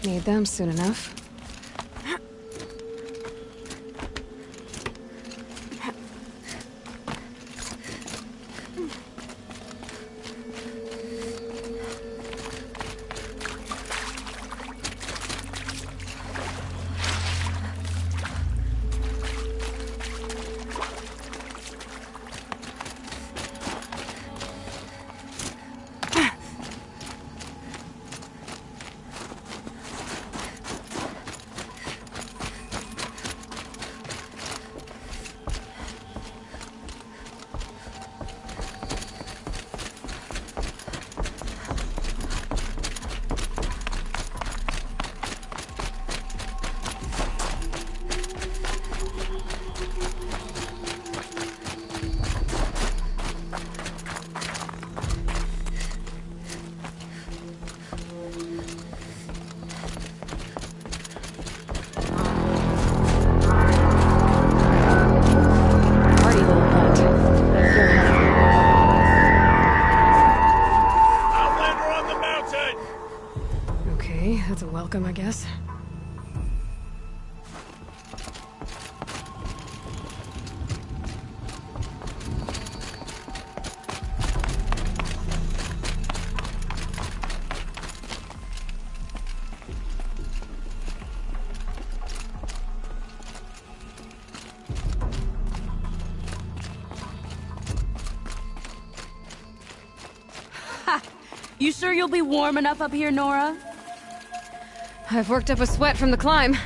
Need them soon enough. I guess. Ha! You sure you'll be warm enough up here, Nora? I've worked up a sweat from the climb.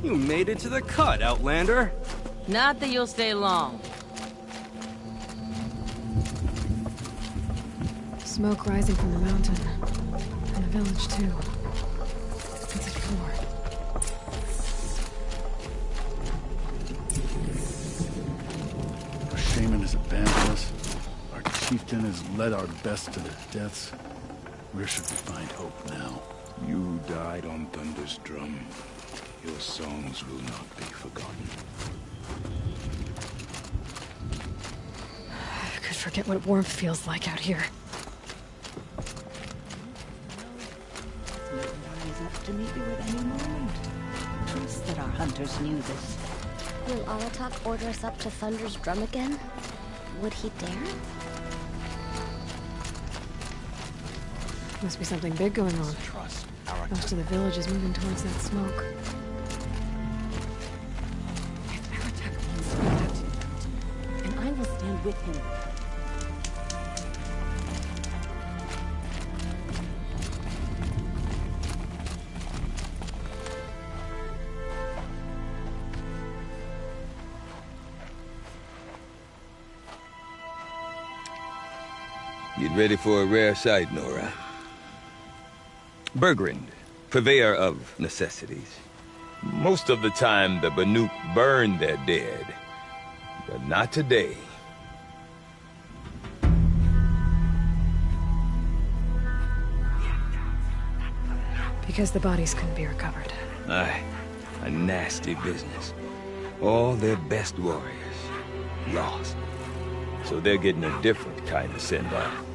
You made it to the cut, Outlander. Not that you'll stay long. Smoke rising from the mountain. And the village, too. What's it for? Our shaman has abandoned us. Our chieftain has led our best to their deaths. Where should we find hope now? You died on Thunder's drum. Your songs will not be forgotten. I could forget what warmth feels like out here. Rise up to meet you at any moment. Trust that our hunters knew this. Will Aratak order us up to Thunder's drum again? Would he dare? Must be something big going on. Trust Most of the village is moving towards that smoke. If Aratak wants that, and I will stand with him. Get ready for a rare sight, Nora. Bergrand, purveyor of necessities. Most of the time, the Banuk burn their dead. But not today. Because the bodies couldn't be recovered. Aye, a nasty business. All their best warriors lost. So they're getting a different kind of send-off.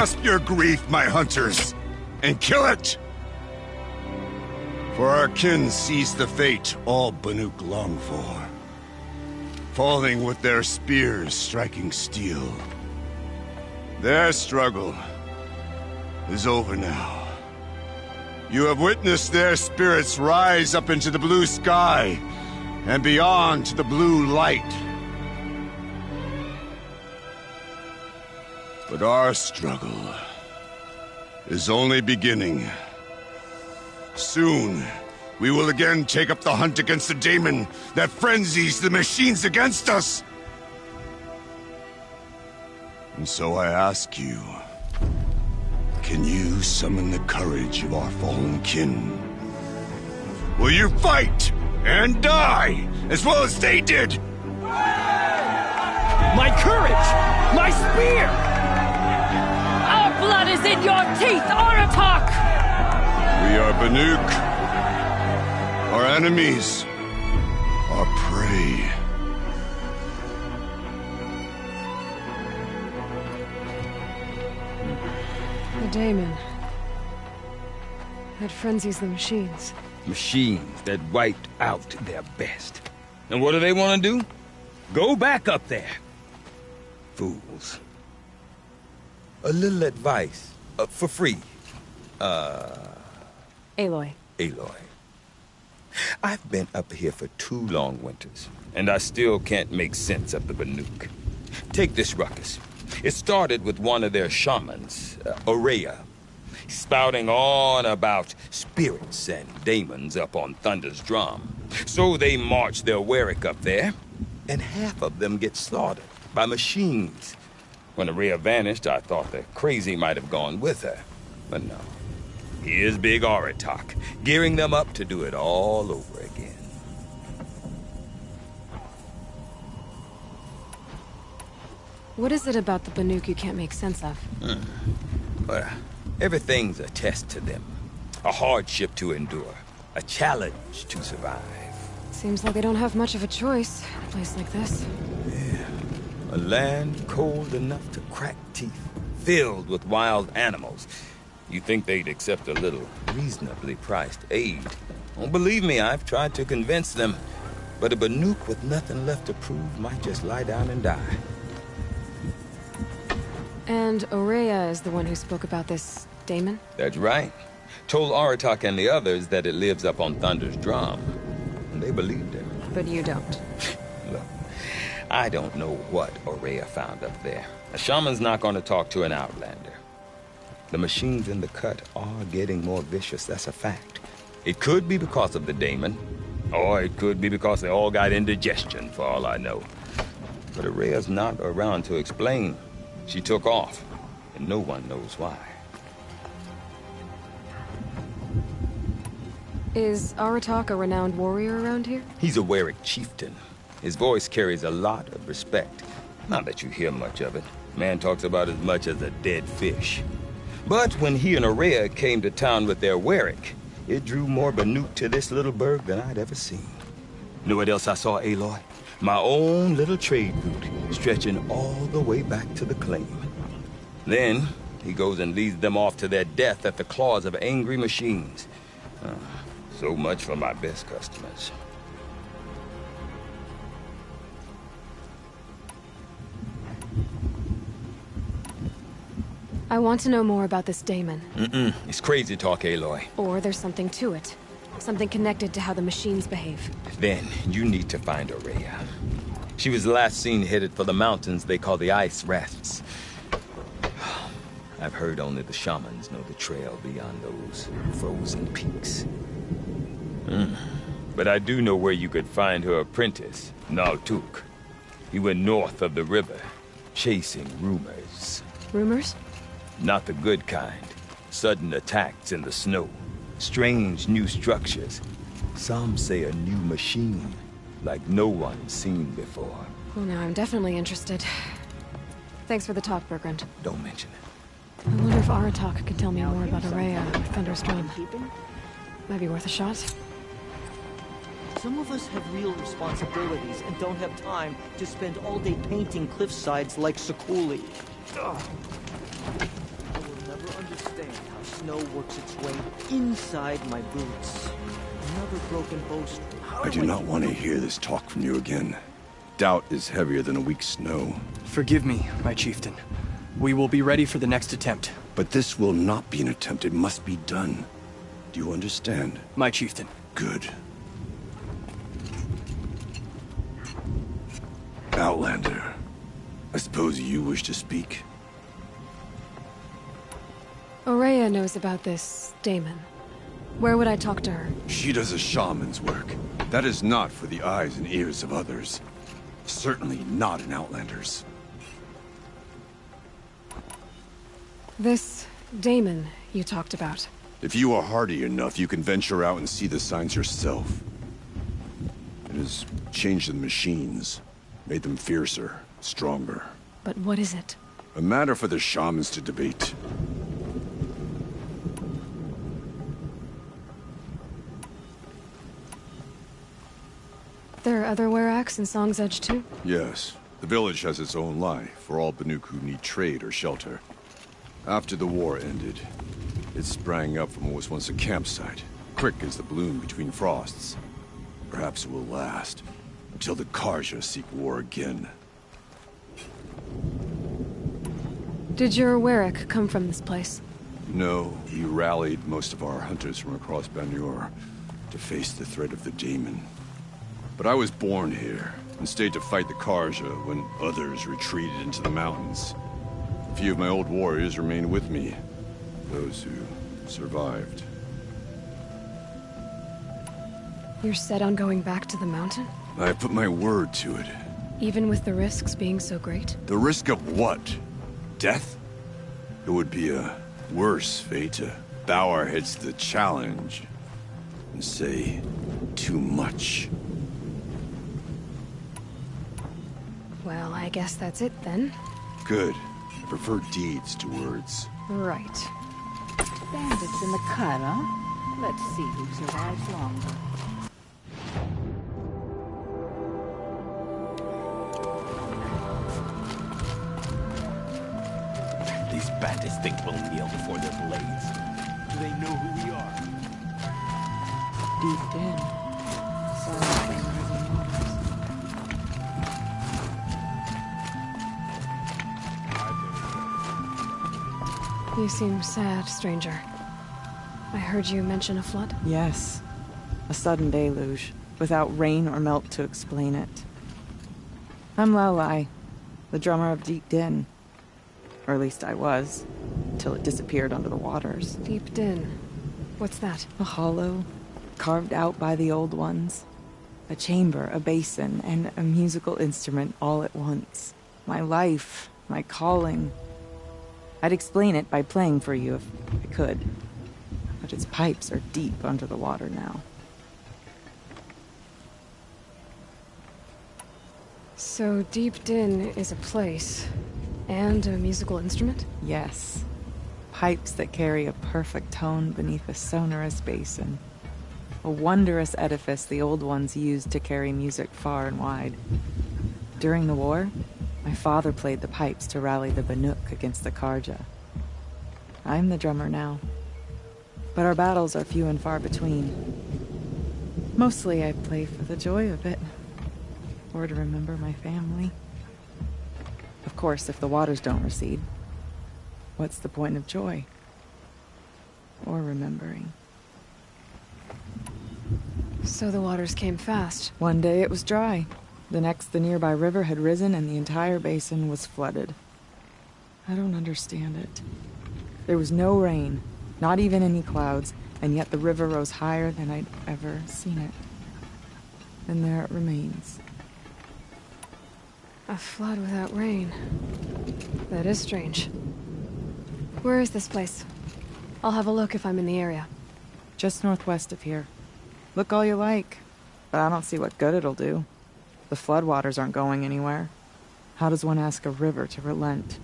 grasp your grief, my hunters, and kill it! For our kin sees the fate all Banuk long for, falling with their spears striking steel. Their struggle is over now. You have witnessed their spirits rise up into the blue sky and beyond to the blue light. But our struggle is only beginning. Soon, we will again take up the hunt against the daemon that frenzies the machines against us. And so I ask you, can you summon the courage of our fallen kin? Will you fight and die as well as they did? My courage! My spear! Our blood is in your teeth, Aratak! We are Banuk. Our enemies are prey. The daemon. That frenzies the machines. Machines that wiped out their best. And what do they want to do? Go back up there. Fools. A little advice. For free. Aloy. Aloy. I've been up here for 2 long winters, and I still can't make sense of the Banuk. Take this ruckus. It started with one of their shamans, Aurea, spouting on about spirits and daemons up on Thunder's drum. So they march their Warwick up there, and half of them get slaughtered by machines. When Aurea vanished, I thought the crazy might have gone with her, but no. Here's Big Aratak, gearing them up to do it all over again. What is it about the Banuk you can't make sense of? Well, everything's a test to them. A hardship to endure. A challenge to survive. Seems like they don't have much of a choice, a place like this. Yeah. A land cold enough to crack teeth, filled with wild animals. You think they'd accept a little reasonably priced aid. Oh, believe me, I've tried to convince them. But a Banuk with nothing left to prove might just lie down and die. And Aurea is the one who spoke about this daemon? That's right. Told Aratak and the others that it lives up on Thunder's drum. And they believed him. But you don't. Look, I don't know what Aurea found up there. A shaman's not going to talk to an outlander. The machines in the cut are getting more vicious, that's a fact. It could be because of the daemon, or it could be because they all got indigestion, for all I know. But Aurea's not around to explain. She took off, and no one knows why. Is Aratak a renowned warrior around here? He's a Warwick chieftain. His voice carries a lot of respect. Not that you hear much of it. Man talks about as much as a dead fish. But when he and Aurea came to town with their Warwick, it drew more Banuk to this little burg than I'd ever seen. Know what else I saw, Aloy? My own little trade route, stretching all the way back to the claim. Then, he goes and leads them off to their death at the claws of angry machines. So much for my best customers. I want to know more about this daemon. It's crazy talk, Aloy. Or there's something to it. Something connected to how the machines behave. Then, you need to find Aurea. She was last seen headed for the mountains they call the Ice Rafts. I've heard only the shamans know the trail beyond those frozen peaks. But I do know where you could find her apprentice, Naltuk. He went north of the river, chasing rumors. Rumors? Not the good kind. Sudden attacks in the snow. Strange new structures. Some say a new machine, like no one's seen before. Well, now I'm definitely interested. Thanks for the talk, Bergrand. Don't mention it. I wonder if Aratak can tell me more about Aurea or Thunder's drum. Might be worth a shot. Some of us have real responsibilities and don't have time to spend all day painting cliffsides like Sakuli. snow works its way inside my boots. Another broken bowstring. I do not want to hear this talk from you again. Doubt is heavier than a week's snow. Forgive me, my chieftain. We will be ready for the next attempt. But this will not be an attempt. It must be done. Do you understand? My chieftain. Good. Outlander, I suppose you wish to speak? Aurea knows about this Damon. Where would I talk to her? She does a shaman's work. That is not for the eyes and ears of others. Certainly not an Outlander's. This Damon you talked about. If you are hardy enough, you can venture out and see the signs yourself. It has changed the machines, made them fiercer, stronger. But what is it? A matter for the shamans to debate. There are other Weraks in Song's Edge too? Yes. The village has its own life for all Banuk who need trade or shelter. After the war ended, it sprang up from what was once a campsite, quick as the bloom between frosts. Perhaps it will last, until the Karja seek war again. Did your Werak come from this place? No, we rallied most of our hunters from across Banur to face the threat of the Daemon. But I was born here, and stayed to fight the Karja when others retreated into the mountains. A few of my old warriors remained with me, those who survived. You're set on going back to the mountain? I put my word to it. Even with the risks being so great? The risk of what? Death? It would be a worse fate to bow our heads to the challenge and say too much. Well, I guess that's it then. Good. I prefer deeds to words. Right. Bandits in the cut, huh? Let's see who survives longer. These bandits think we'll kneel before their blades. Do they know who we are? Deep in. Something You seem sad, stranger. I heard you mention a flood? Yes. A sudden deluge, without rain or melt to explain it. I'm Lalai, the drummer of Deep Din. Or at least I was, till it disappeared under the waters. Deep Din. What's that? A hollow, carved out by the old ones. A chamber, a basin, and a musical instrument all at once. My life, my calling. I'd explain it by playing for you if I could. But its pipes are deep under the water now. So Deep Din is a place, and a musical instrument? Yes. Pipes that carry a perfect tone beneath a sonorous basin. A wondrous edifice the old ones used to carry music far and wide. During the war, my father played the pipes to rally the Banuk against the Karja. I'm the drummer now. But our battles are few and far between. Mostly I play for the joy of it. Or to remember my family. Of course, if the waters don't recede, what's the point of joy? Or remembering? So the waters came fast. One day it was dry. The next, the nearby river had risen and the entire basin was flooded. I don't understand it. There was no rain, not even any clouds, and yet the river rose higher than I'd ever seen it. And there it remains. A flood without rain. That is strange. Where is this place? I'll have a look if I'm in the area. Just northwest of here. Look all you like, but I don't see what good it'll do. The floodwaters aren't going anywhere. How does one ask a river to relent?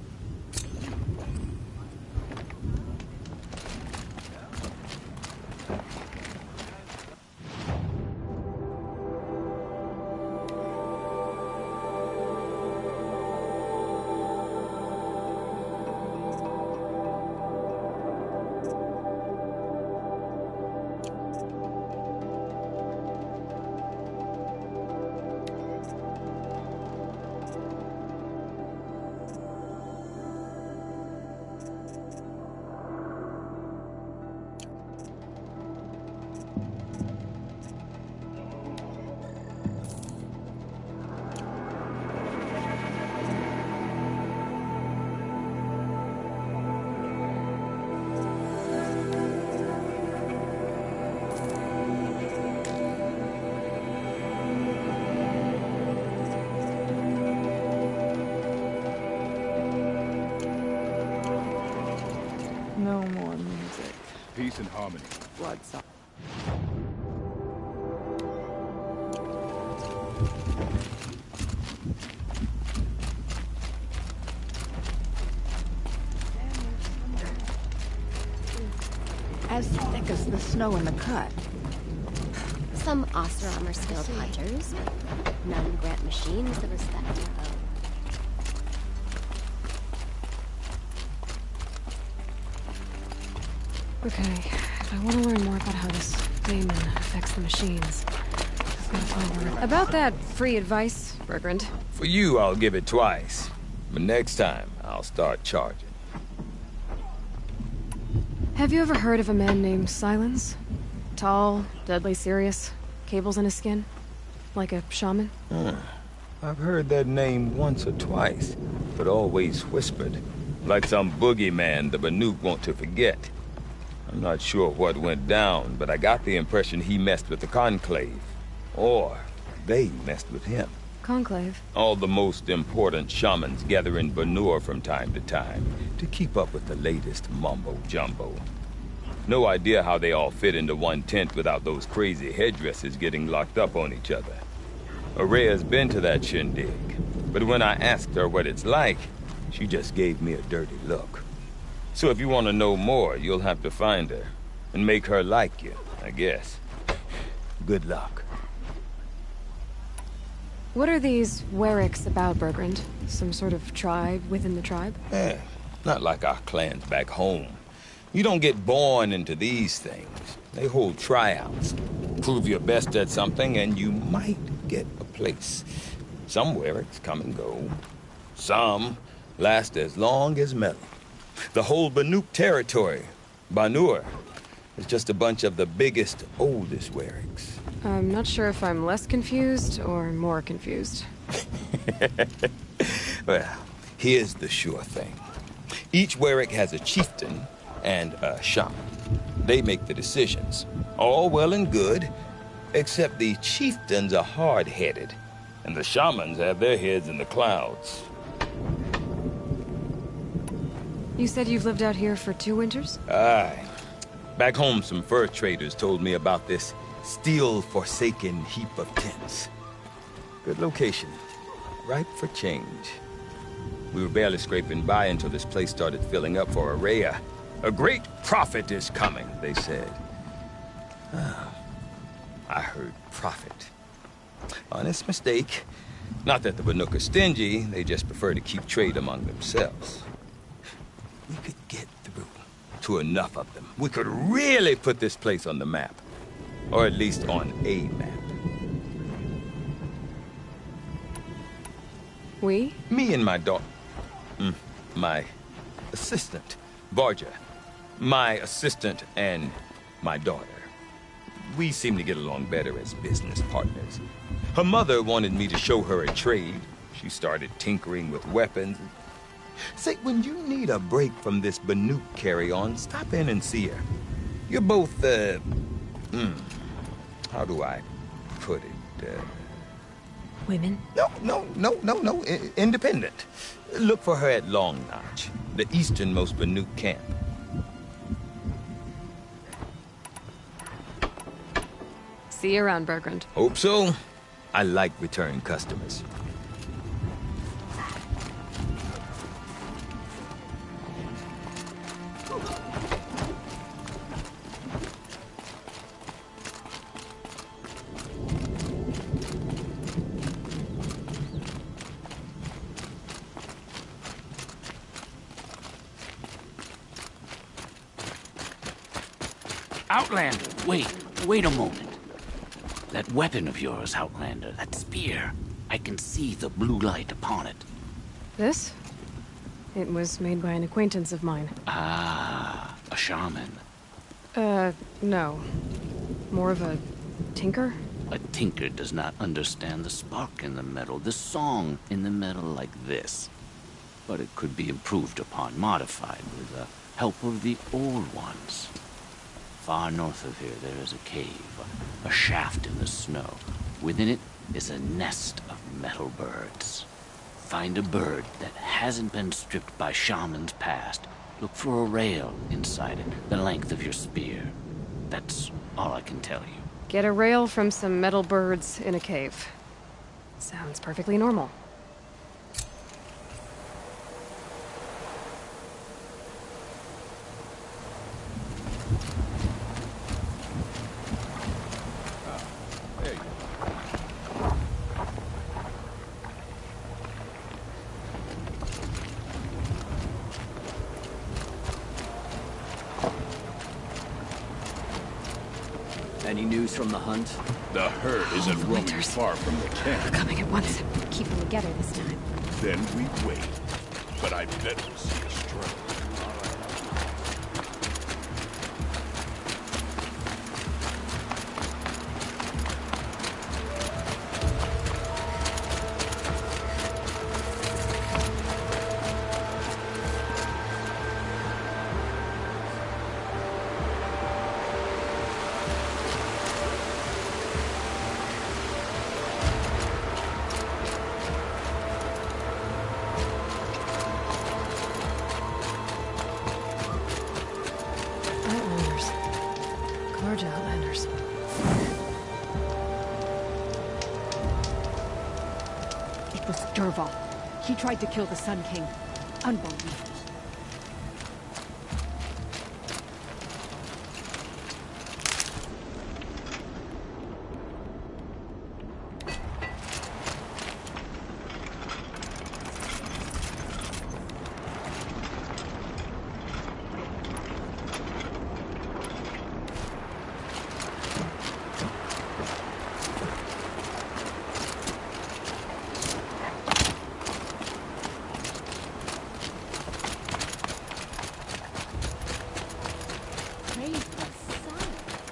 peace and harmony. Blood song. As thick as the snow in the cut. Some Oseram are skilled hunters, but none grant machines the respect they owe. Okay, if I want to learn more about how this daemon affects the machines, I've got to find her. About that free advice, Bergrand. For you, I'll give it twice. But next time, I'll start charging. Have you ever heard of a man named Silence? Tall, deadly serious, cables in his skin? Like a shaman? I've heard that name once or twice, but always whispered. Like some boogeyman the Banuk want to forget. I'm not sure what went down, but I got the impression he messed with the Conclave. Or they messed with him. Conclave? All the most important shamans gather in Banur from time to time to keep up with the latest mumbo-jumbo. No idea how they all fit into one tent without those crazy headdresses getting locked up on each other. Araya's been to that shindig, but when I asked her what it's like, she just gave me a dirty look. So if you want to know more, you'll have to find her and make her like you, I guess. Good luck. What are these Wericks about, Bergrand? Some sort of tribe within the tribe? Not like our clans back home. You don't get born into these things. They hold tryouts. Prove your best at something and you might get a place. Some Wericks come and go. Some last as long as metal. The whole Banuk territory, Banur, is just a bunch of the biggest, oldest Wericks. I'm not sure if I'm less confused or more confused. Well, here's the sure thing. Each Werick has a chieftain and a shaman. They make the decisions. All well and good, except the chieftains are hard-headed, and the shamans have their heads in the clouds. You said you've lived out here for 2 winters? Aye. Back home, some fur traders told me about this steel-forsaken heap of tents. Good location. Ripe for change. We were barely scraping by until this place started filling up for Araya. A great prophet is coming, they said. I heard prophet. Honest mistake. Not that the Banuk are stingy, they just prefer to keep trade among themselves. We could get through to enough of them. We could really put this place on the map. Or at least on a map. We? Me and my daughter. My assistant, Varja. My assistant and my daughter. We seem to get along better as business partners. Her mother wanted me to show her a trade. She started tinkering with weapons. Say, when you need a break from this Banuk carry-on, stop in and see her. You're both, how do I put it, Women? No. Independent. Look for her at Long Notch, the easternmost Banuk camp. See you around, Bergrand. Hope so. I like return customers. Outlander, wait a moment. That weapon of yours, Outlander, that spear, I can see the blue light upon it. This? It was made by an acquaintance of mine. Ah, a shaman. No. More of a tinker? A tinker does not understand the spark in the metal, the song in the metal like this. But it could be improved upon, modified with the help of the old ones. Far north of here, there is a cave, a shaft in the snow. Within it is a nest of metal birds. Find a bird that hasn't been stripped by shamans past, Look for a rail inside it, the length of your spear. That's all I can tell you. Get a rail from some metal birds in a cave. Sounds perfectly normal. Any news from the hunt? The herd isn't roaming far from the camp. Coming at once. Keep them together this time. Then we wait. But I bet we'll see a struggle. Outlanders. It was Dervahl. He tried to kill the Sun King. Unbelievable.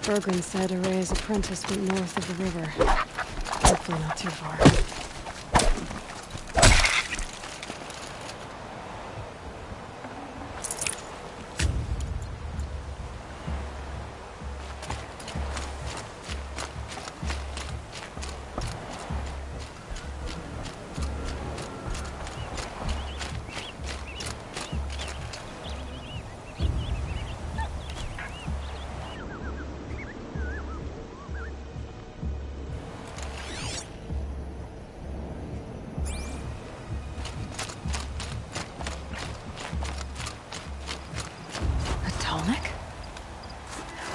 Bergren said Araya's apprentice went north of the river. Hopefully not too far.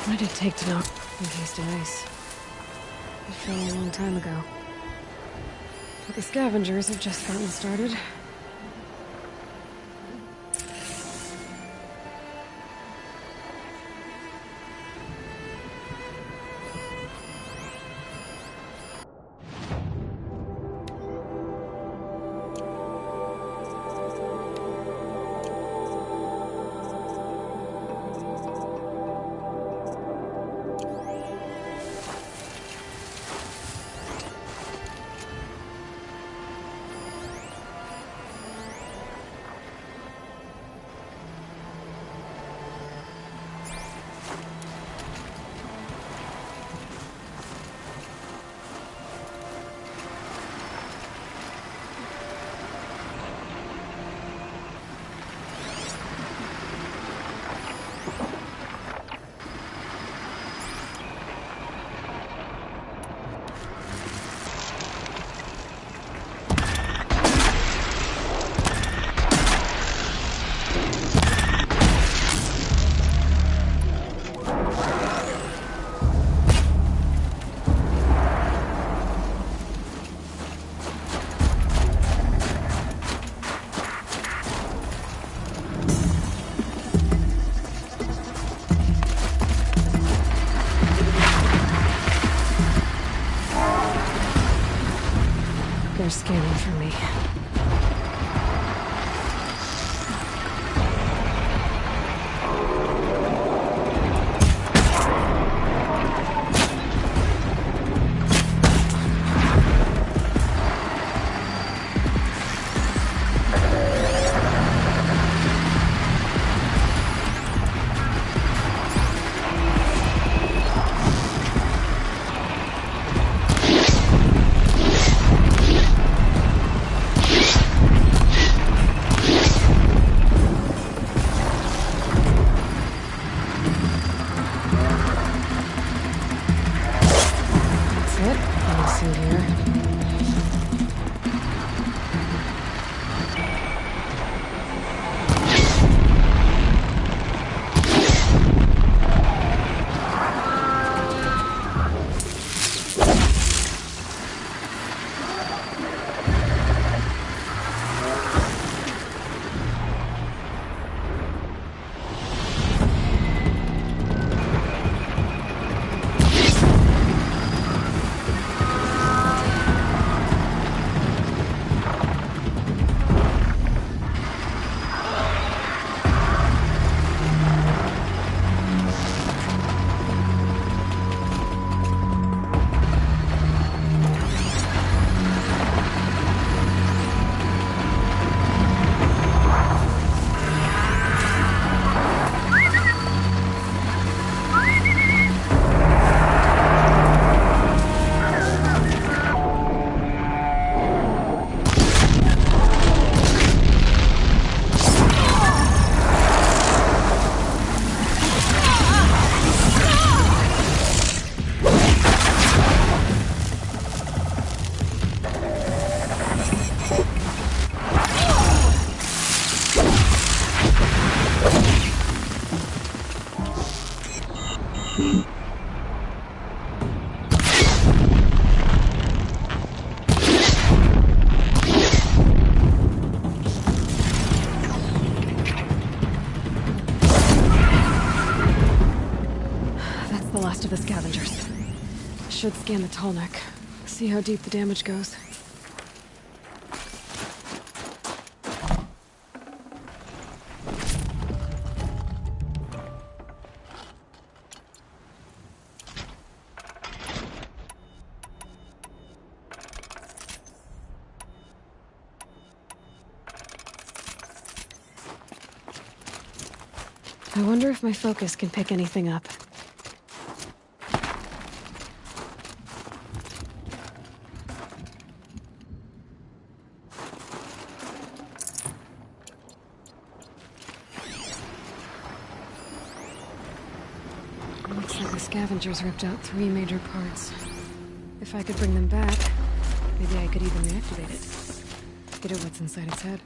What did it take to knock encased in ice? It fell a long time ago. But the scavengers have just gotten started. They're scanning for me. it. Let me see here. Of the scavengers. Should scan the tall neck. See how deep the damage goes. I wonder if my focus can pick anything up. Looks like the scavengers ripped out 3 major parts. If I could bring them back, maybe I could even reactivate it. Get at what's inside its head.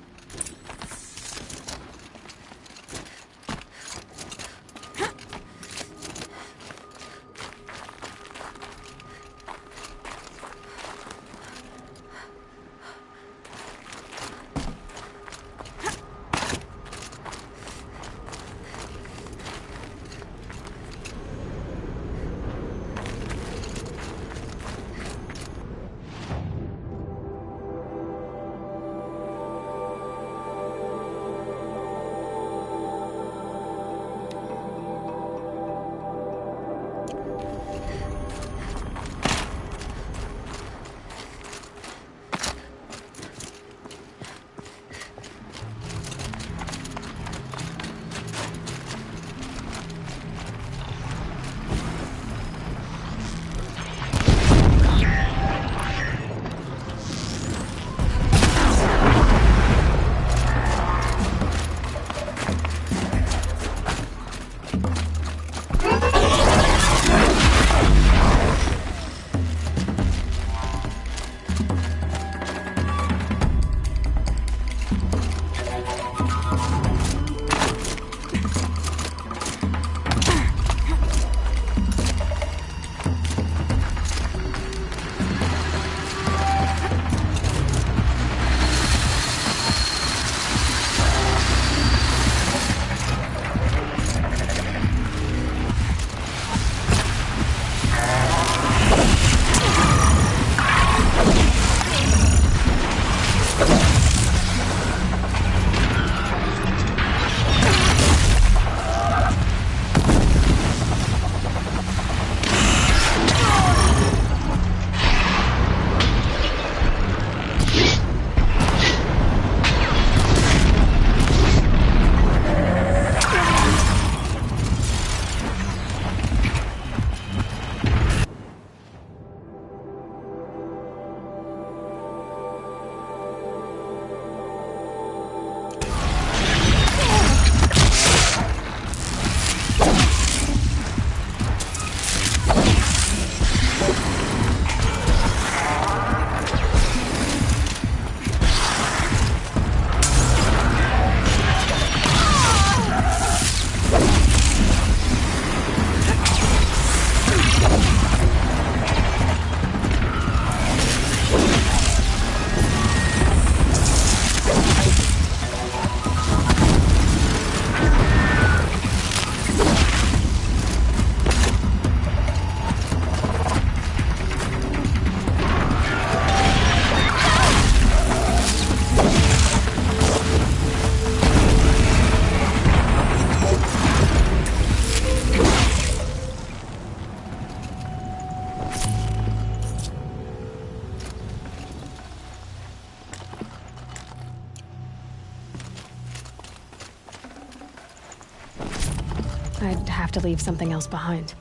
have to leave something else behind.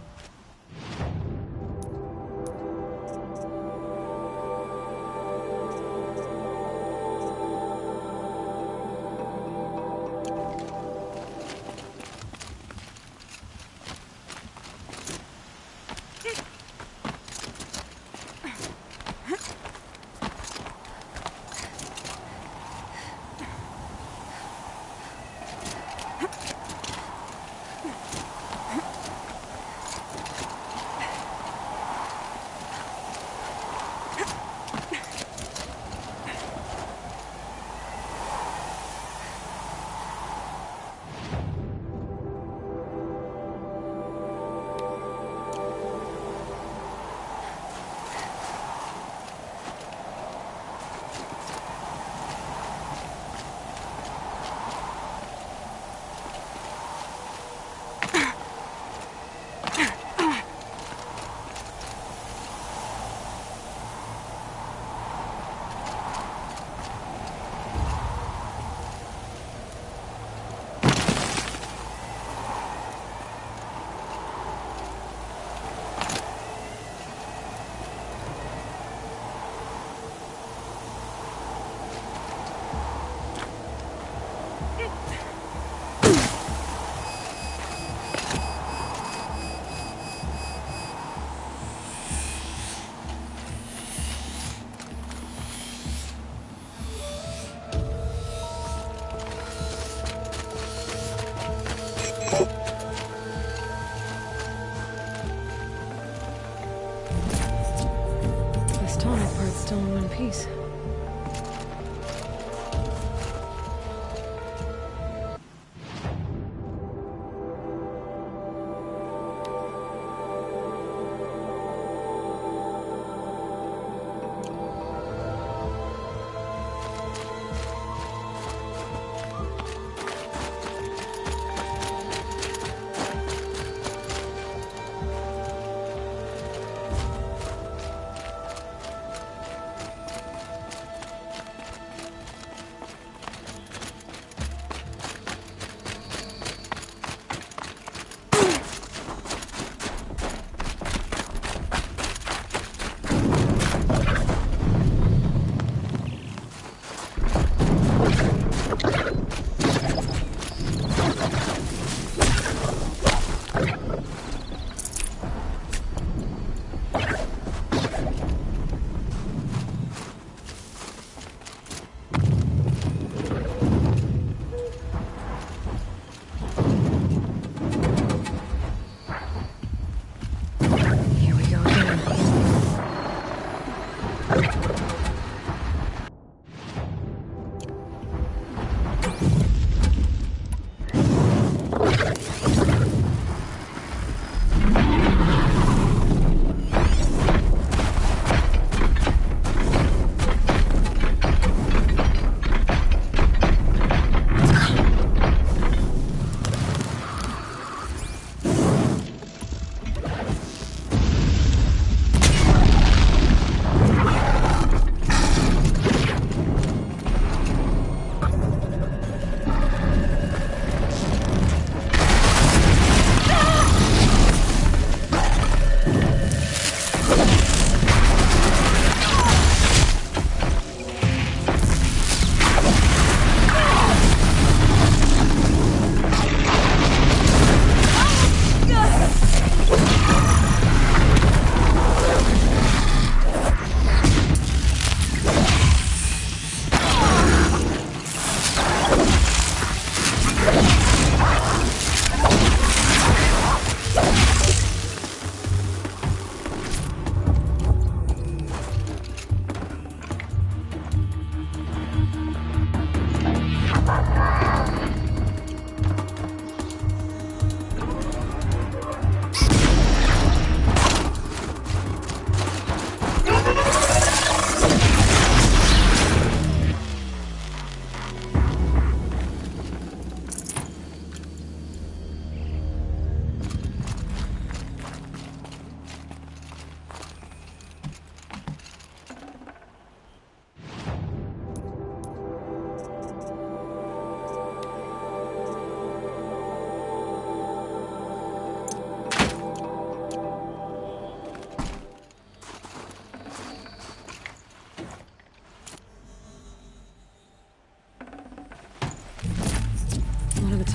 Still in one piece.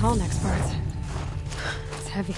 tall next parts. It's heavy.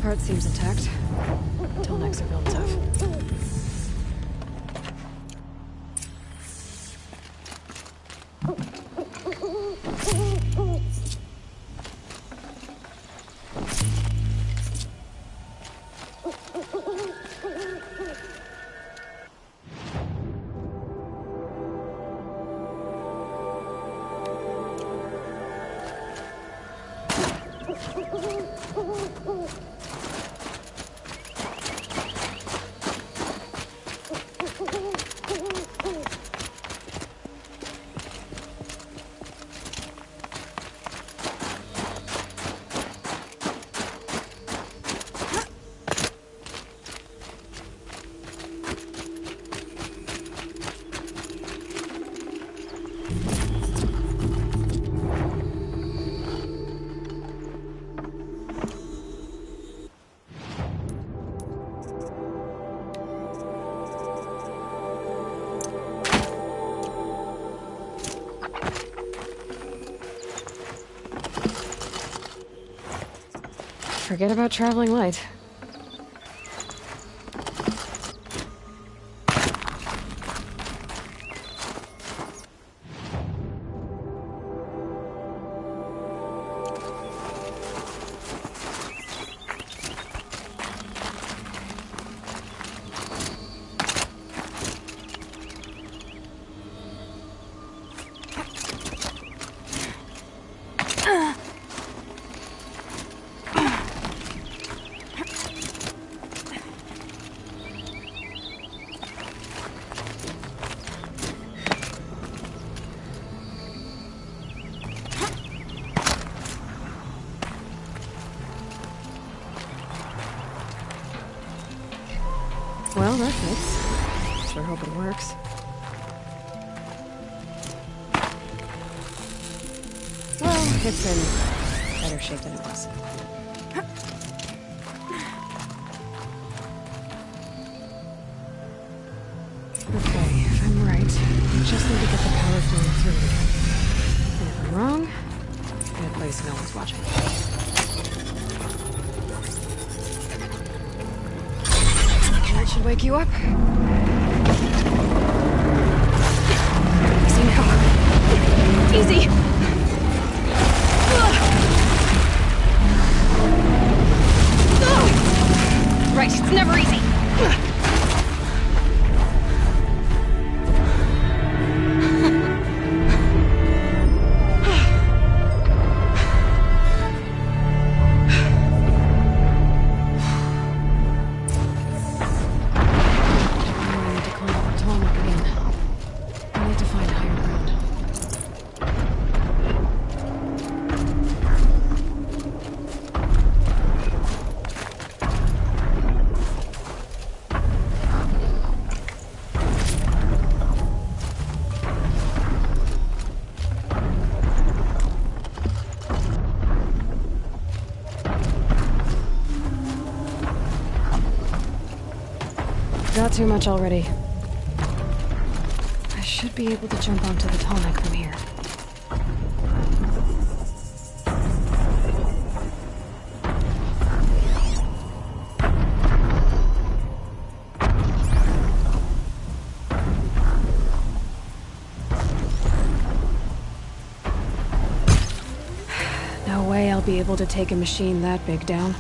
Part seems intact. Until next are real tough. Forget about traveling light. Well, that fits. Sure hope it works. Well, it's in better shape than it was. Okay, if I'm right, I just need to get the power flowing through again. And if I'm wrong, in a place no one's watching. That should wake you up. Easy now. Easy! Right, it's never easy. Got too much already. I should be able to jump onto the tonic from here. No way I'll be able to take a machine that big down.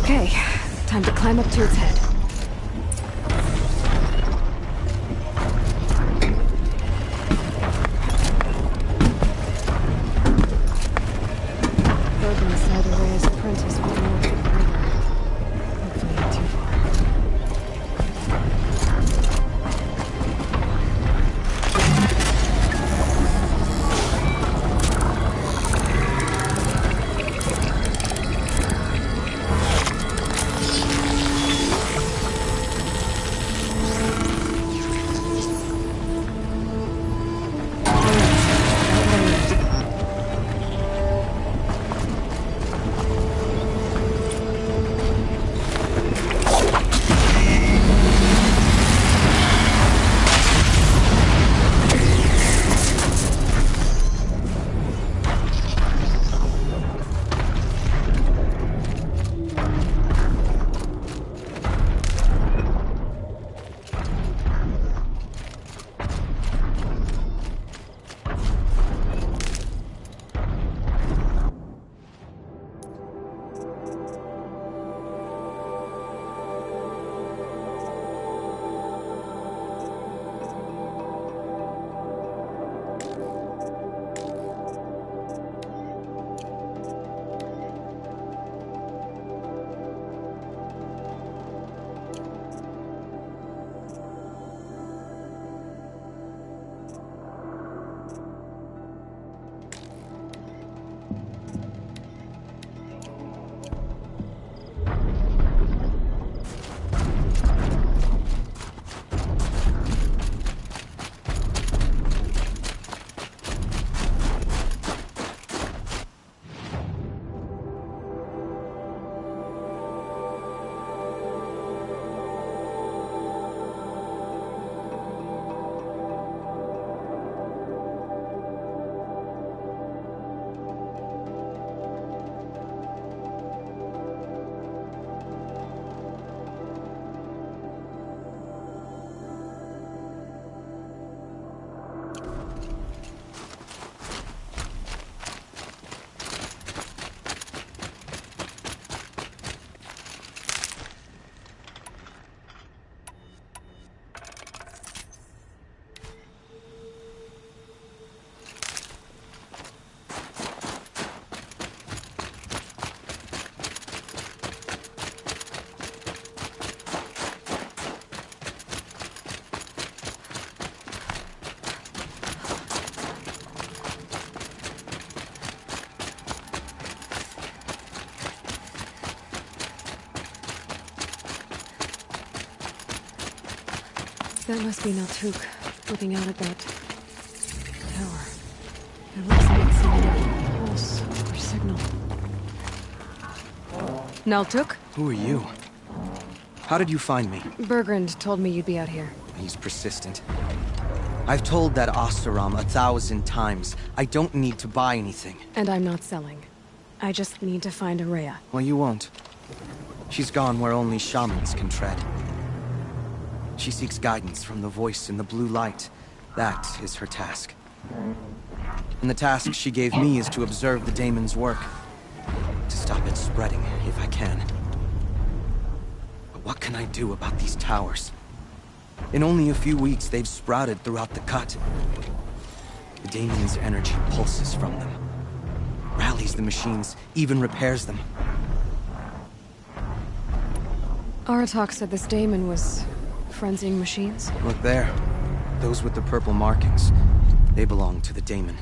Okay, time to climb up to its head. Bergman said Araya's apprentice would know it forever. Hopefully not too far. That must be Naltuk, looking out at that tower. It looks like some kind of pulse or signal. Naltuk? Who are you? How did you find me? Bergrand told me you'd be out here. He's persistent. I've told that Oseram 1,000 times. I don't need to buy anything. And I'm not selling. I just need to find Araya. Well, you won't. She's gone where only shamans can tread. She seeks guidance from the voice in the blue light. That is her task. And the task she gave me is to observe the daemon's work. To stop it spreading, if I can. But what can I do about these towers? In only a few weeks, they've sprouted throughout the cut. The daemon's energy pulses from them. Rallies the machines, even repairs them. Aratak said this daemon was frenzying machines? Look there. Those with the purple markings. They belong to the daemon.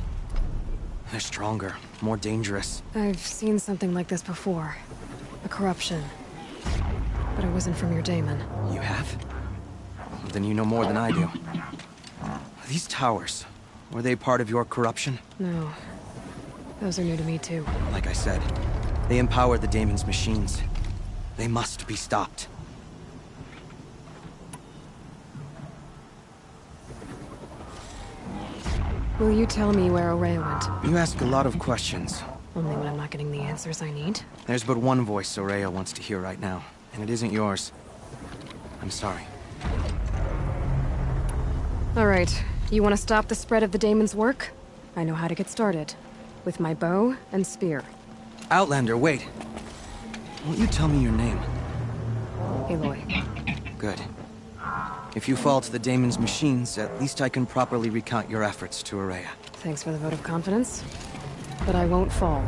They're stronger, more dangerous. I've seen something like this before. A corruption. But it wasn't from your daemon. You have? Well, then you know more than I do. These towers, were they part of your corruption? No. Those are new to me too. Like I said, they empower the daemon's machines. They must be stopped. Will you tell me where Araya went? You ask a lot of questions. Only when I'm not getting the answers I need. There's but one voice Araya wants to hear right now, and it isn't yours. I'm sorry. Alright, you want to stop the spread of the daemon's work? I know how to get started. With my bow and spear. Outlander, wait. Won't you tell me your name? Aloy. Good. If you fall to the Daemon's machines, at least I can properly recount your efforts to Ourea. Thanks for the vote of confidence. But I won't fall.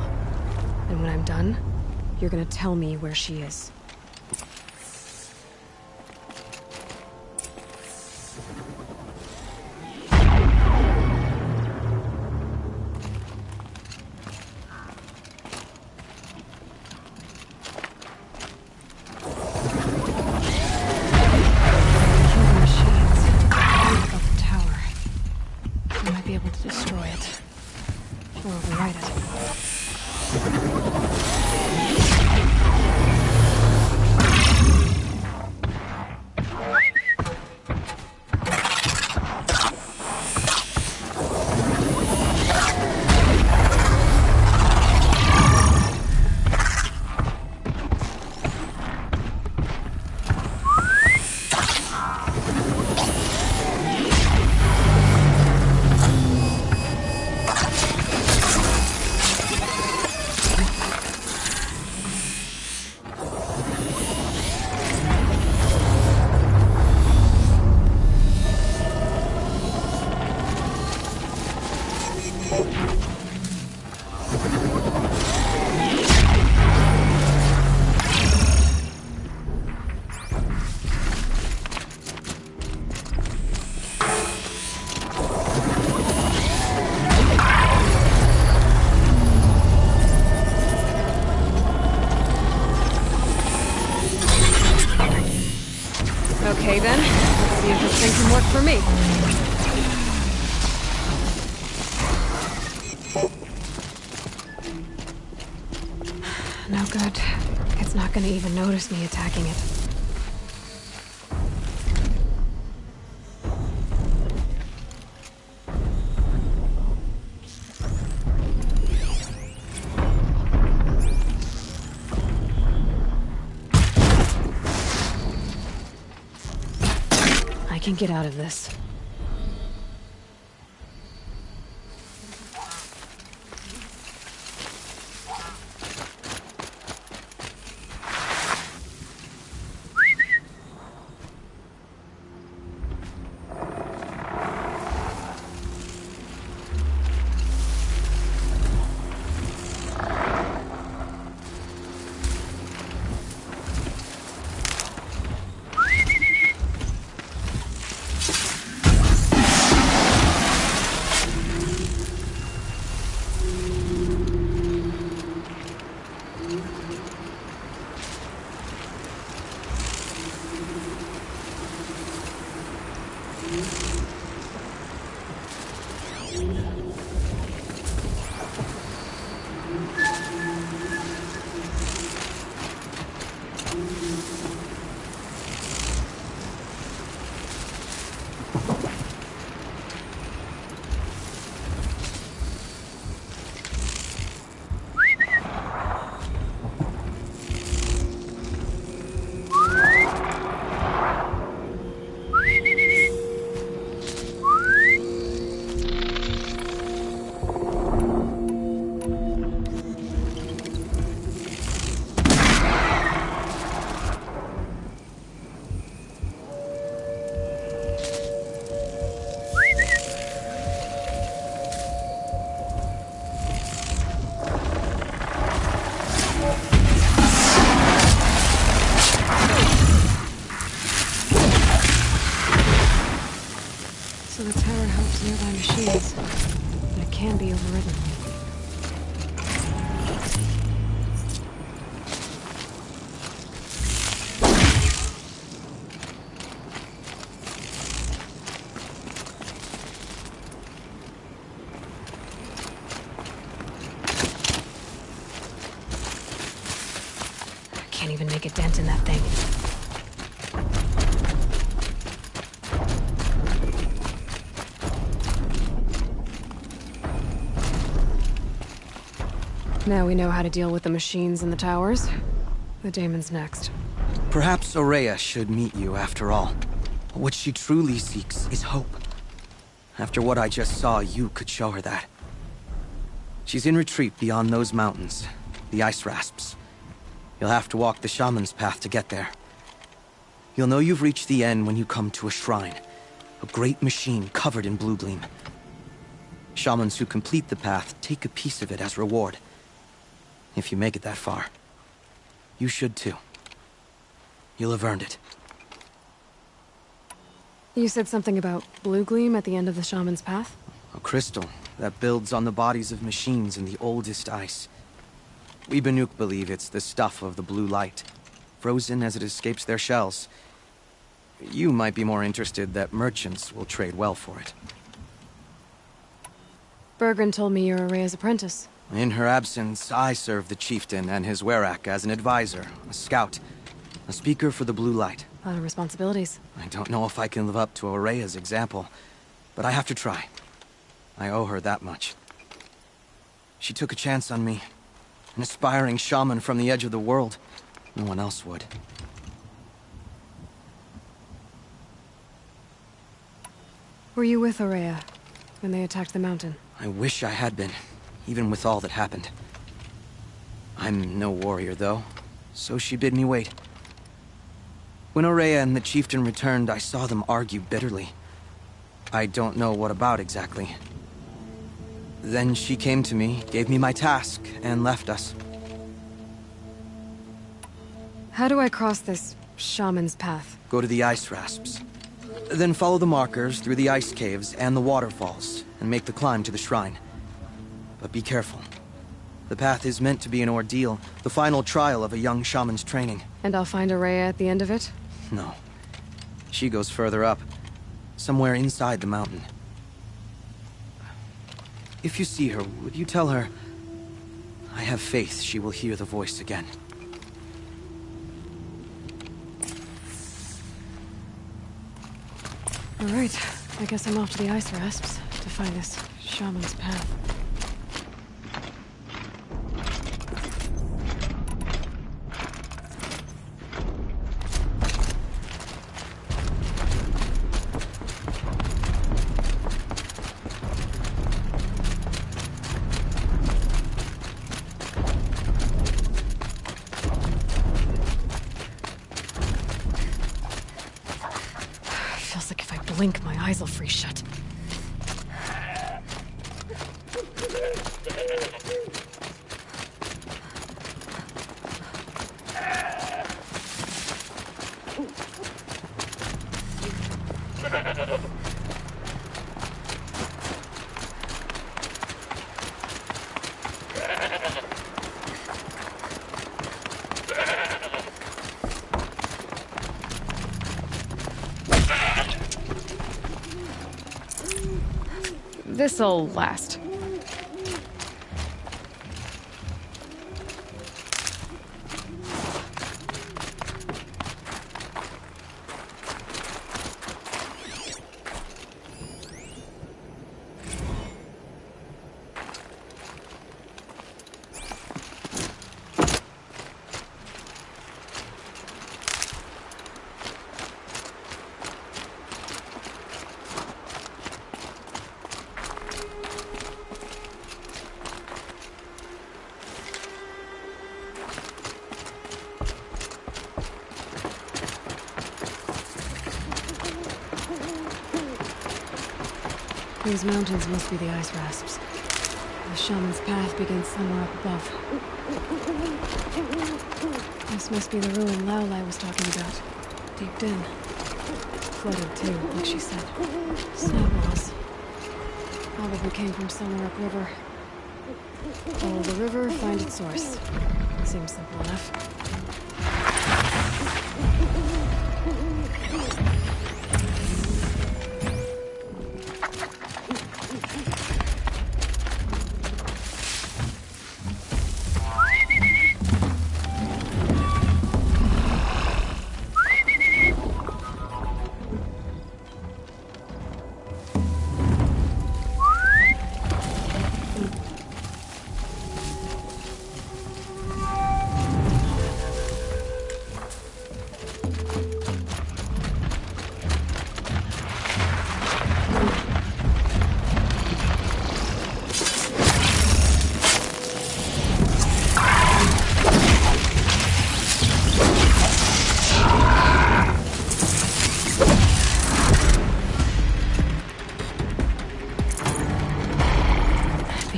And when I'm done, you're gonna tell me where she is. Okay then, let's see if this thing can work for me. No good. It's not gonna even notice me attacking it. I can get out of this. So the tower helps nearby machines, but it can be overridden. I can't even make a dent in that thing. Now we know how to deal with the machines and the towers. The Daemon's next. Perhaps Ourea should meet you after all. What she truly seeks is hope. After what I just saw, you could show her that. She's in retreat beyond those mountains, the ice rasps. You'll have to walk the shaman's path to get there. You'll know you've reached the end when you come to a shrine. A great machine covered in blue gleam. Shamans who complete the path take a piece of it as reward. If you make it that far, you should too. You'll have earned it. You said something about blue gleam at the end of the shaman's path? A crystal that builds on the bodies of machines in the oldest ice. We Banuk believe it's the stuff of the blue light, frozen as it escapes their shells. You might be more interested that merchants will trade well for it. Bergren told me you're Araya's apprentice. In her absence, I serve the chieftain and his werak as an advisor, a scout, a speaker for the blue light. A lot of responsibilities. I don't know if I can live up to Araya's example, but I have to try. I owe her that much. She took a chance on me. An aspiring shaman from the edge of the world. No one else would. Were you with Araya when they attacked the mountain? I wish I had been, even with all that happened. I'm no warrior, though, so she bid me wait. When Araya and the chieftain returned, I saw them argue bitterly. I don't know what about exactly. Then she came to me, gave me my task, and left us. How do I cross this shaman's path? Go to the ice rasps. Then follow the markers through the ice caves and the waterfalls, and make the climb to the shrine. But be careful. The path is meant to be an ordeal, the final trial of a young shaman's training. And I'll find Araya at the end of it? No. She goes further up, somewhere inside the mountain. If you see her, would you tell her, I have faith she will hear the voice again. All right, I guess I'm off to the ice rasps to find this shaman's path. Blink, my eyes will freeze shut. This'll last. These mountains must be the ice rasps. The shaman's path begins somewhere up above. This must be the ruin Laolai was talking about. Deep in. Flooded too, like she said. Snow walls. Probably came from somewhere upriver. Follow the river, find its source. Seems simple enough.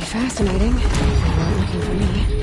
fascinating. They weren't looking for me.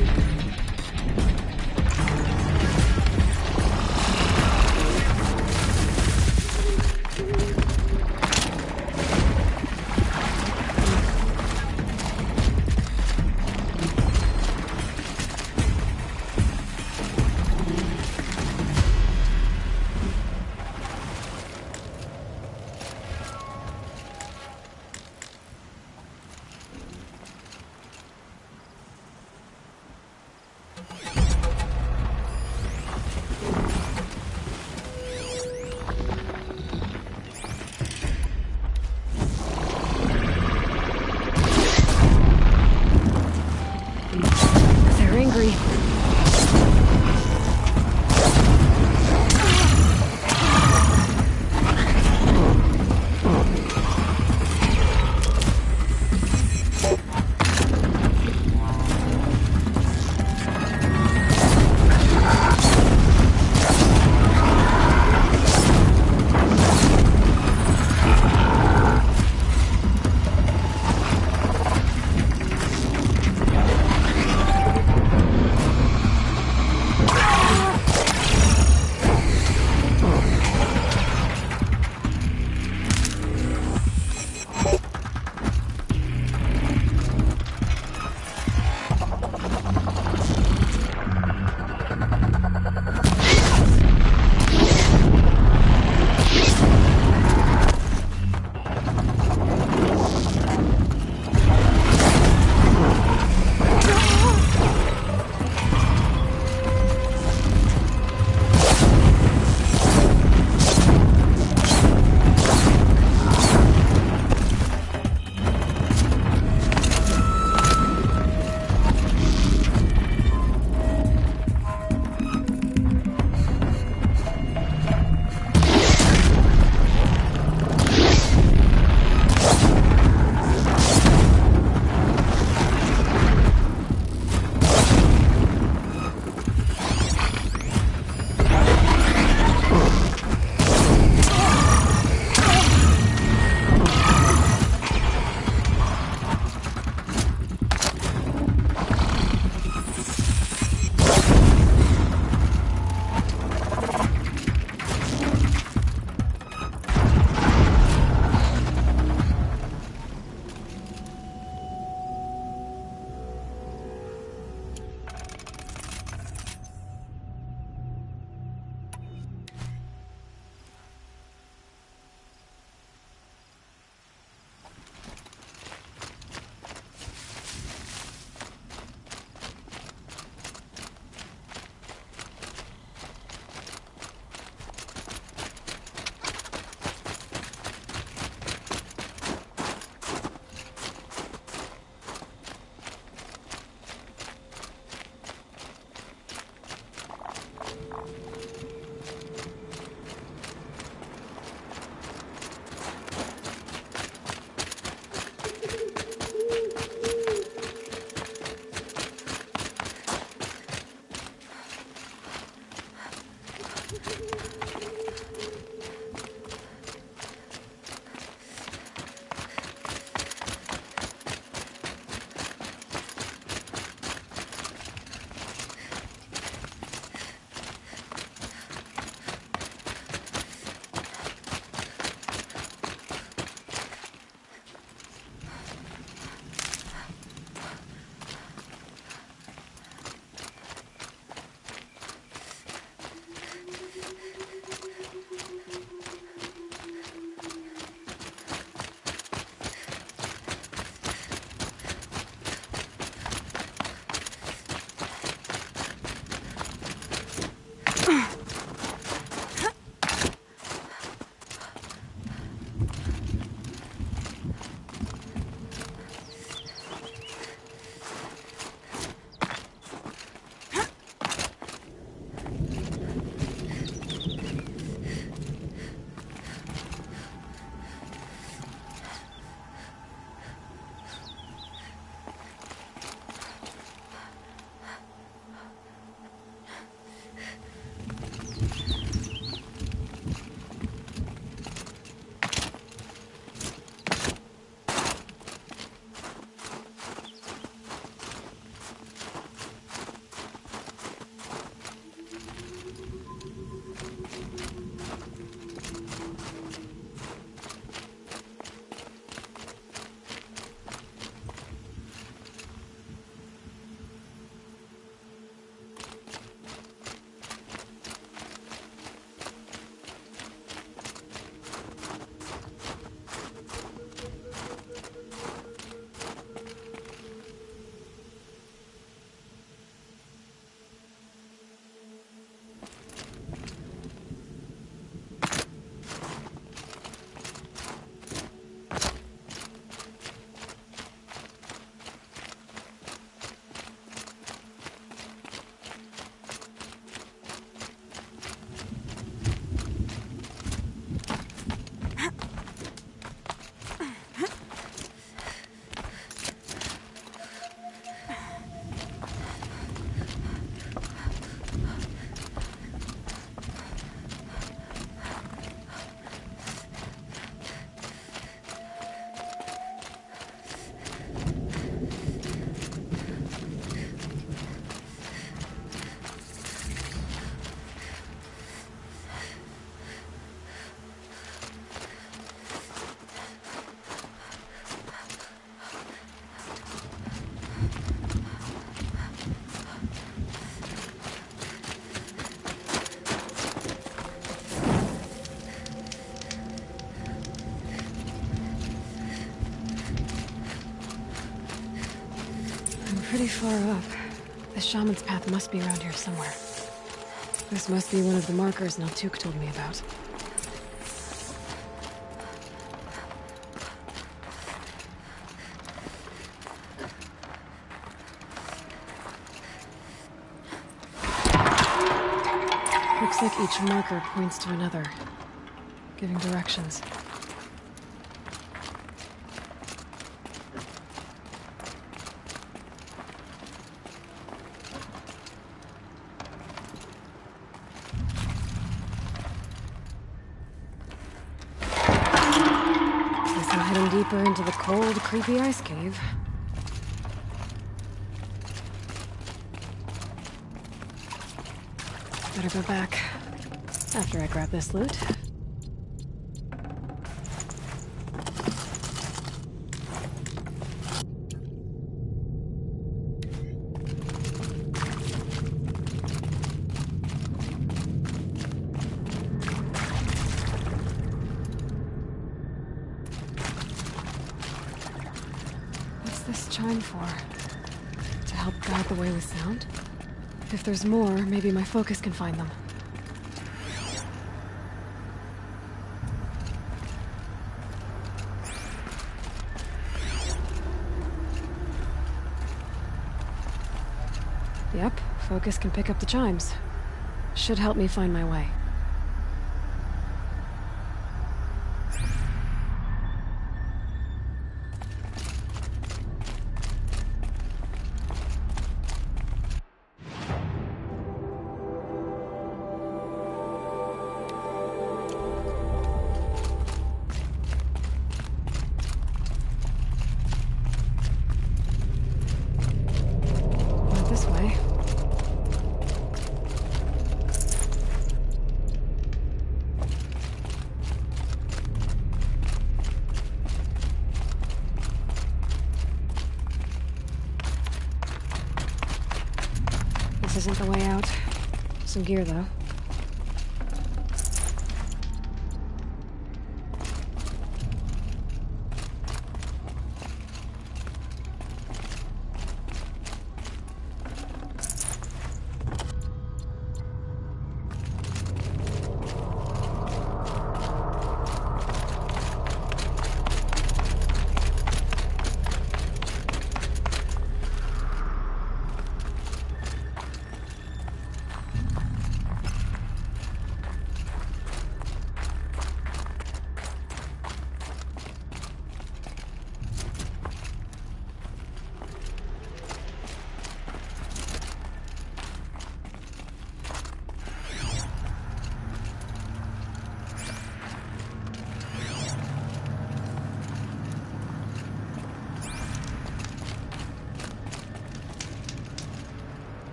pretty far up. The shaman's path must be around here somewhere. This must be one of the markers Naltuk told me about. Looks like each marker points to another, giving directions. Guess I'm heading deeper into the cold, creepy ice cave. Better go back after I grab this loot. What's this chime for? To help guide the way with sound? If there's more, maybe my focus can find them. Yep, focus can pick up the chimes. Should help me find my way. Not this way. This isn't the way out. Some gear, though.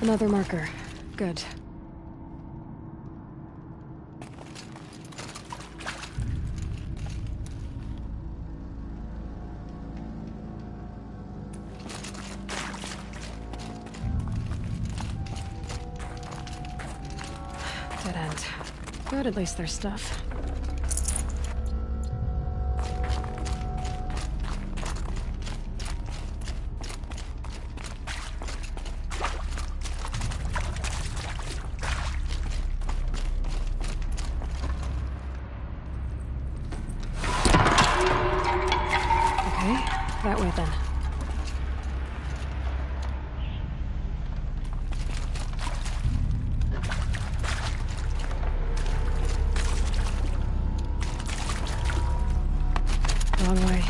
Another marker. Good. Dead end. But at least there's stuff. That way, then. Wrong way.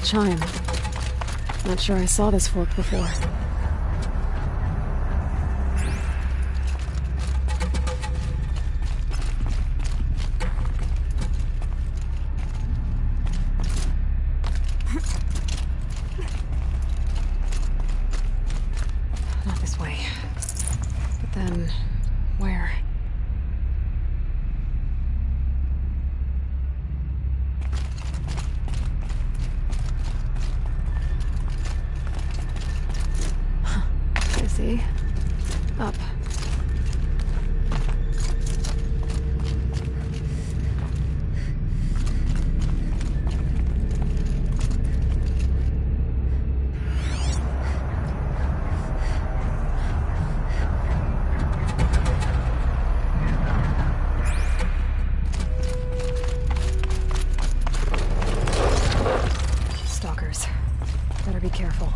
chime. Not sure I saw this fork before. Not this way. But then, where? See? Up. Stalkers. Better be careful.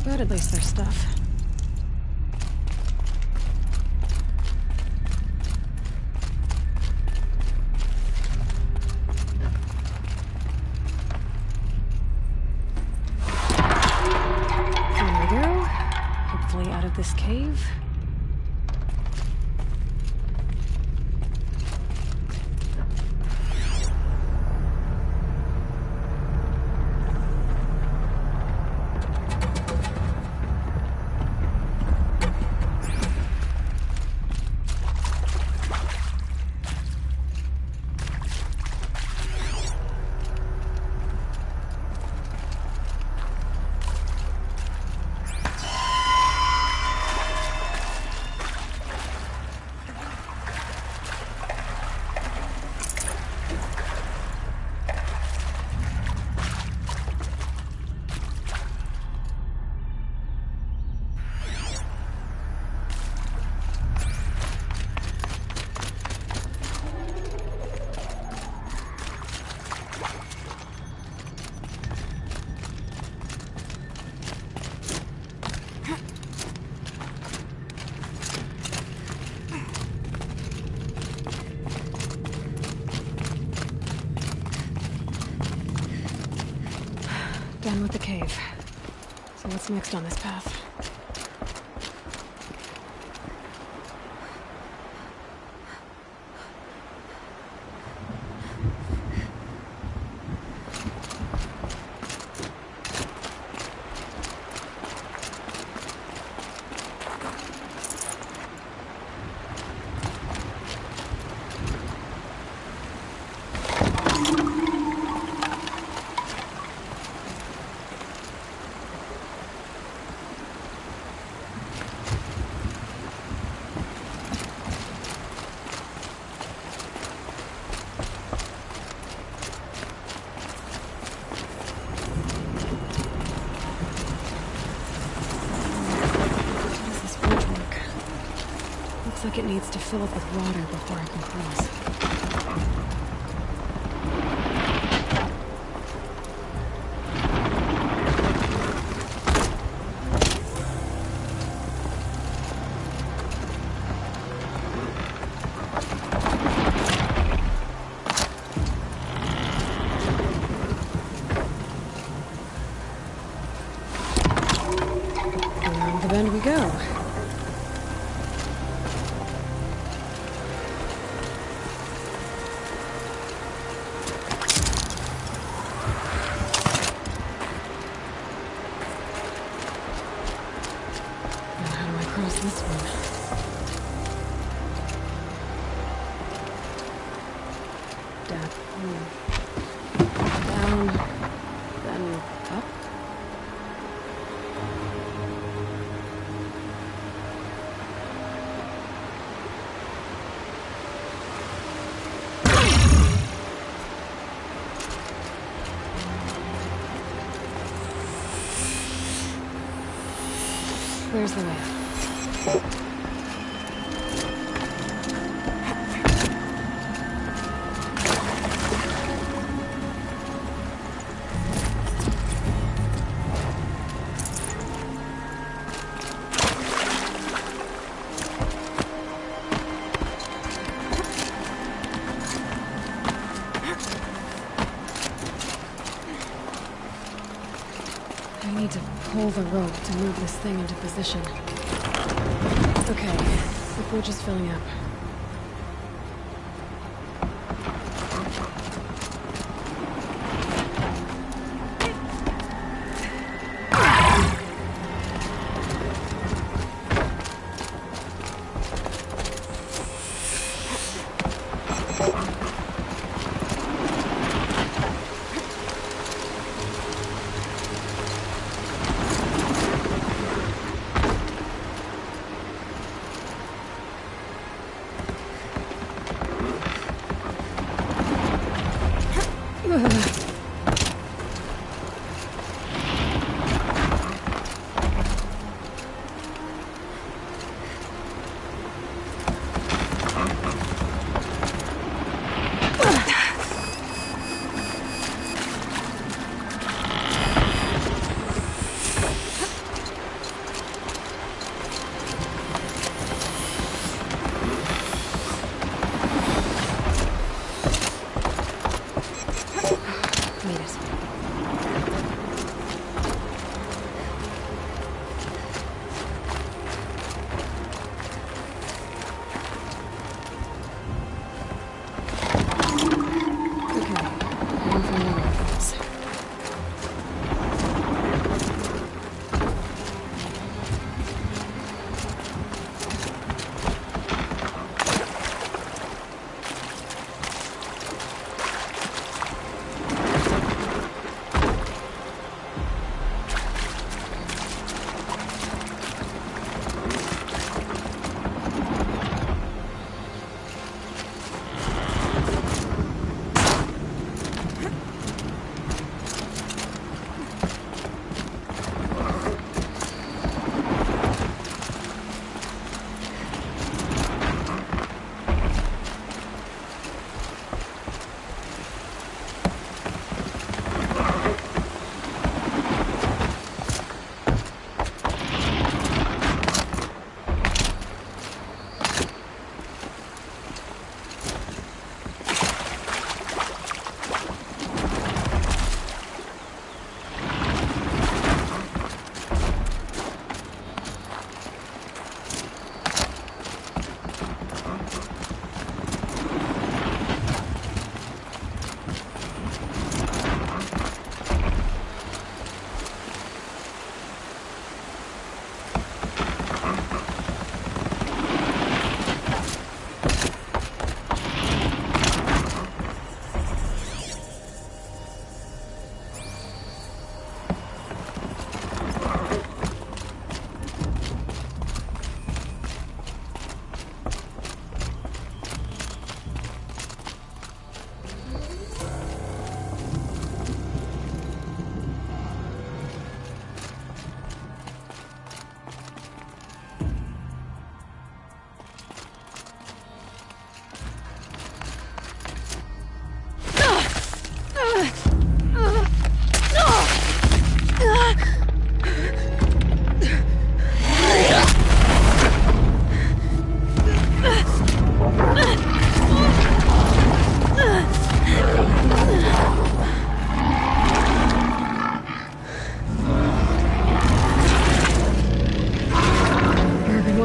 But at least there's stuff. There we go. Hopefully out of this cave. Done with the cave. So what's next on this path? like it needs to fill up with water before I can cross. Around the bend we go. This one. Down, then up. There's the way up. I need to pull the rope to move this thing into position. Okay, the bridge is filling up.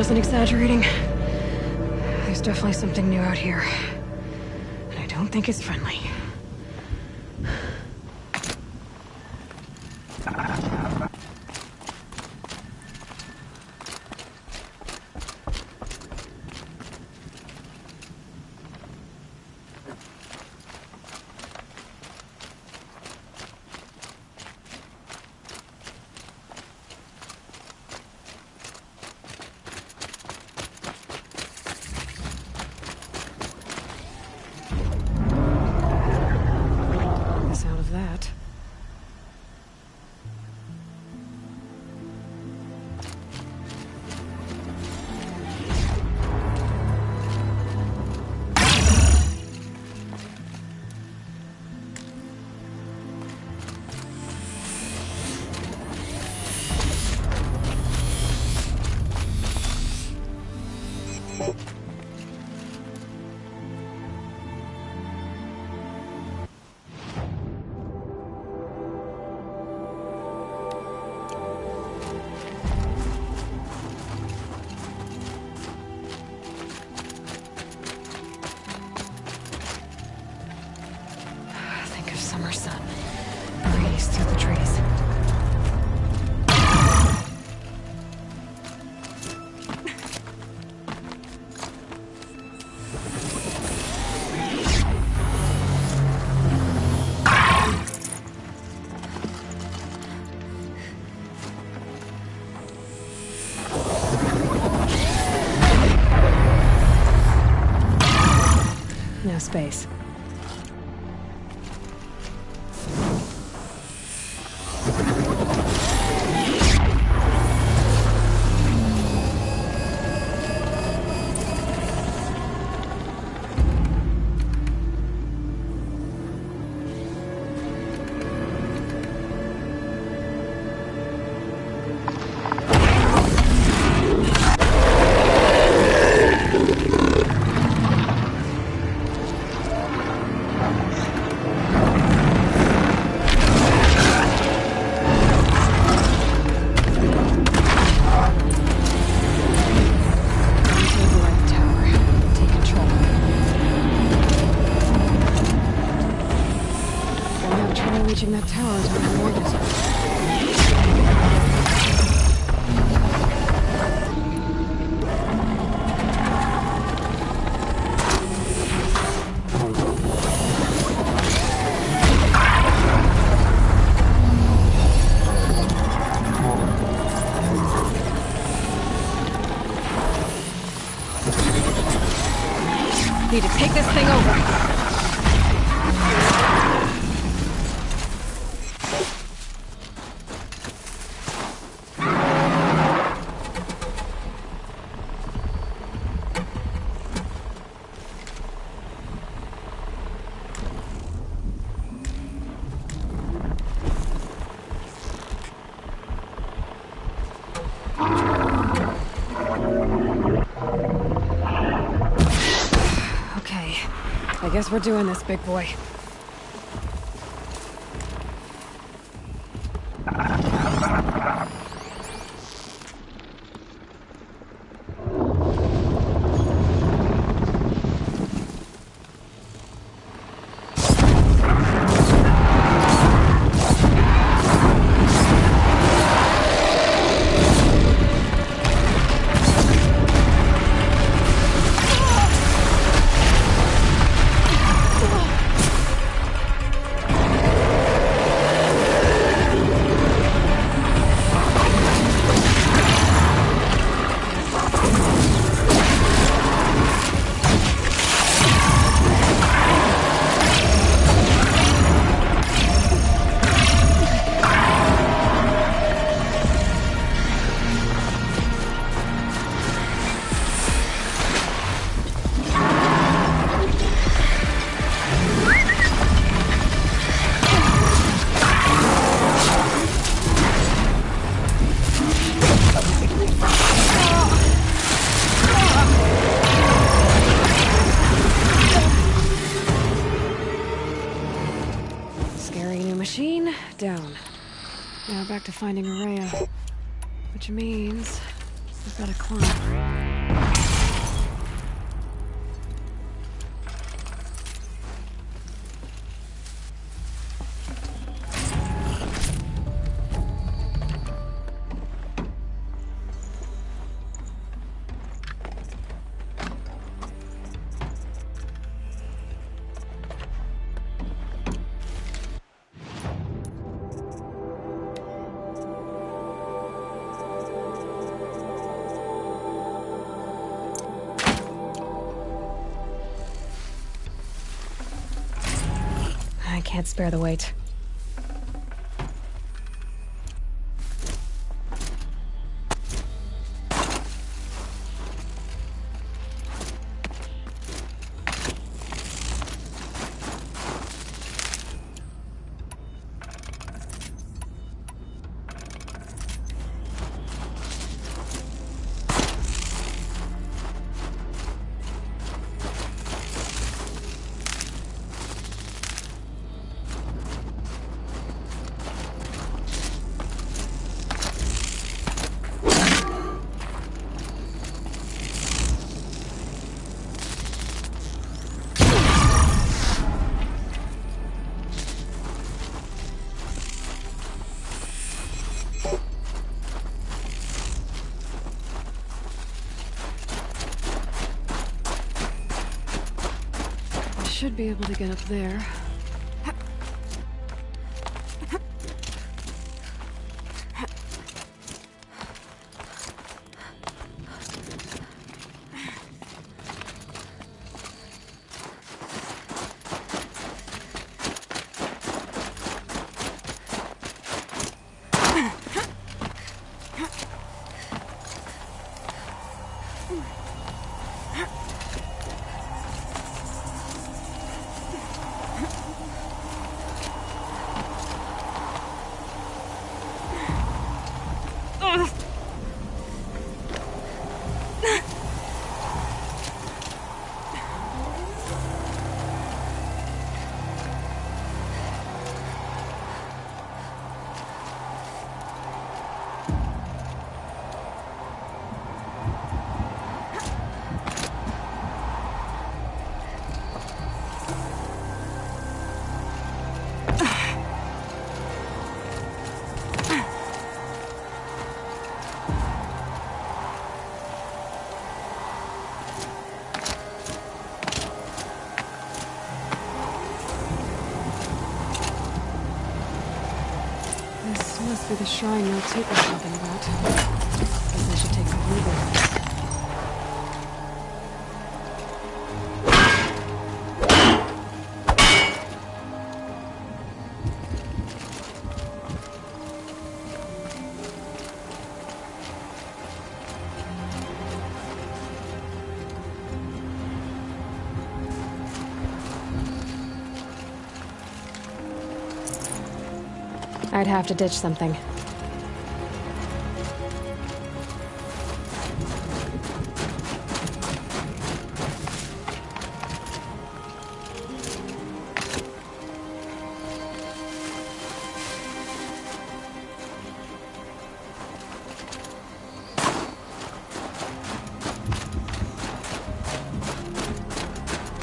wasn't exaggerating. There's definitely something new out here. And I don't think it's friendly. Summer sun breeze through the trees. No space. That tower is unrewarded. Need to take this thing over. I guess we're doing this, big boy. Down. Now back to finding Araya. Which means... We've got to climb. I can't spare the weight. Should be able to get up there. Must be the shrine Niltik was talking about. Guess I should take the blue there. I'd have to ditch something.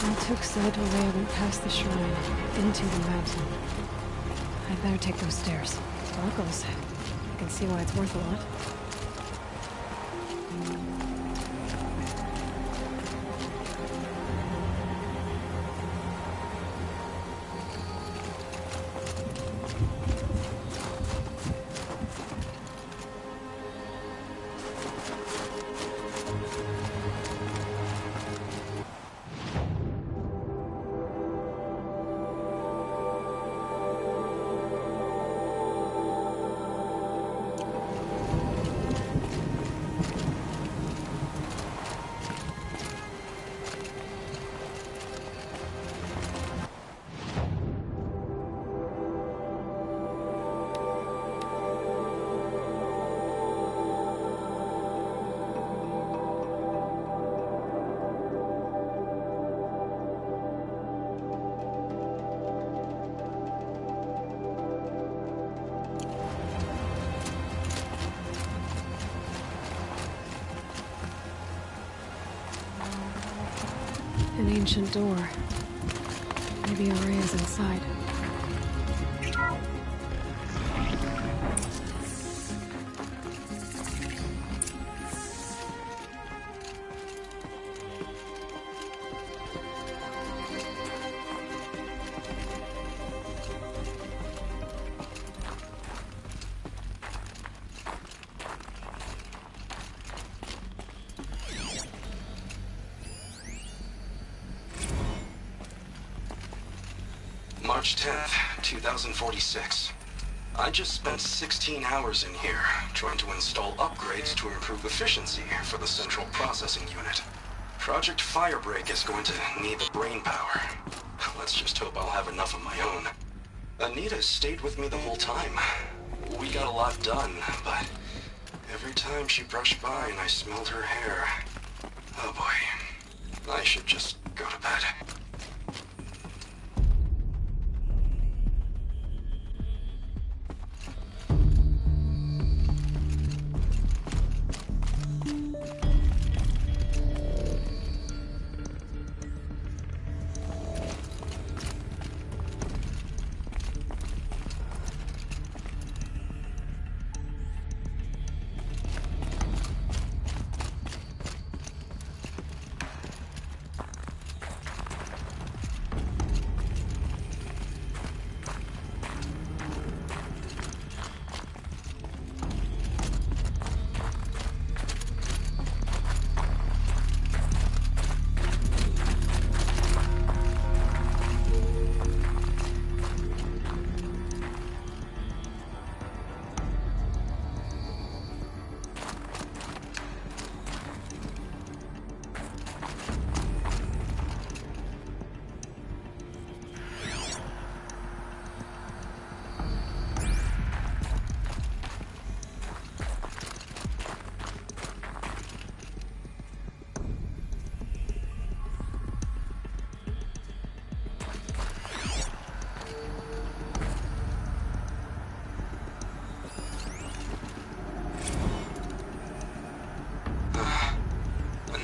Niltik said the way I went past the shrine, into the mountain. I'd better take those stairs. Sparkles. I can see why it's worth a lot. An ancient door. Maybe Araya's inside. March 10th, 2046. I just spent 16 hours in here, trying to install upgrades to improve efficiency for the central processing unit. Project Firebreak is going to need the brain power. Let's just hope I'll have enough of my own. Anita stayed with me the whole time. We got a lot done, but every time she brushed by and I smelled her hair... Oh boy. I should just go to bed.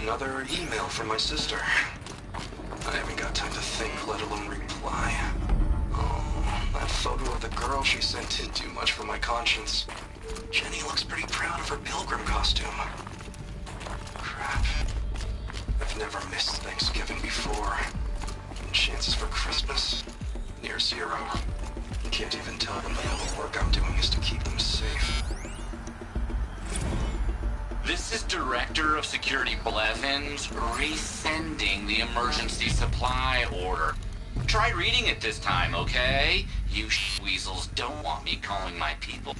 Another email from my sister. I haven't got time to think, let alone reply. Oh, that photo of the girl she sent didn't do much for my conscience. Jenny looks pretty proud of her pilgrim costume. Crap. I've never missed Thanksgiving before. And chances for Christmas? Near zero. Can't even tell them that all the work I'm doing is to keep them safe. This is Director of Security Blevins resending the emergency supply order. Try reading it this time, okay? You weasels don't want me calling my people.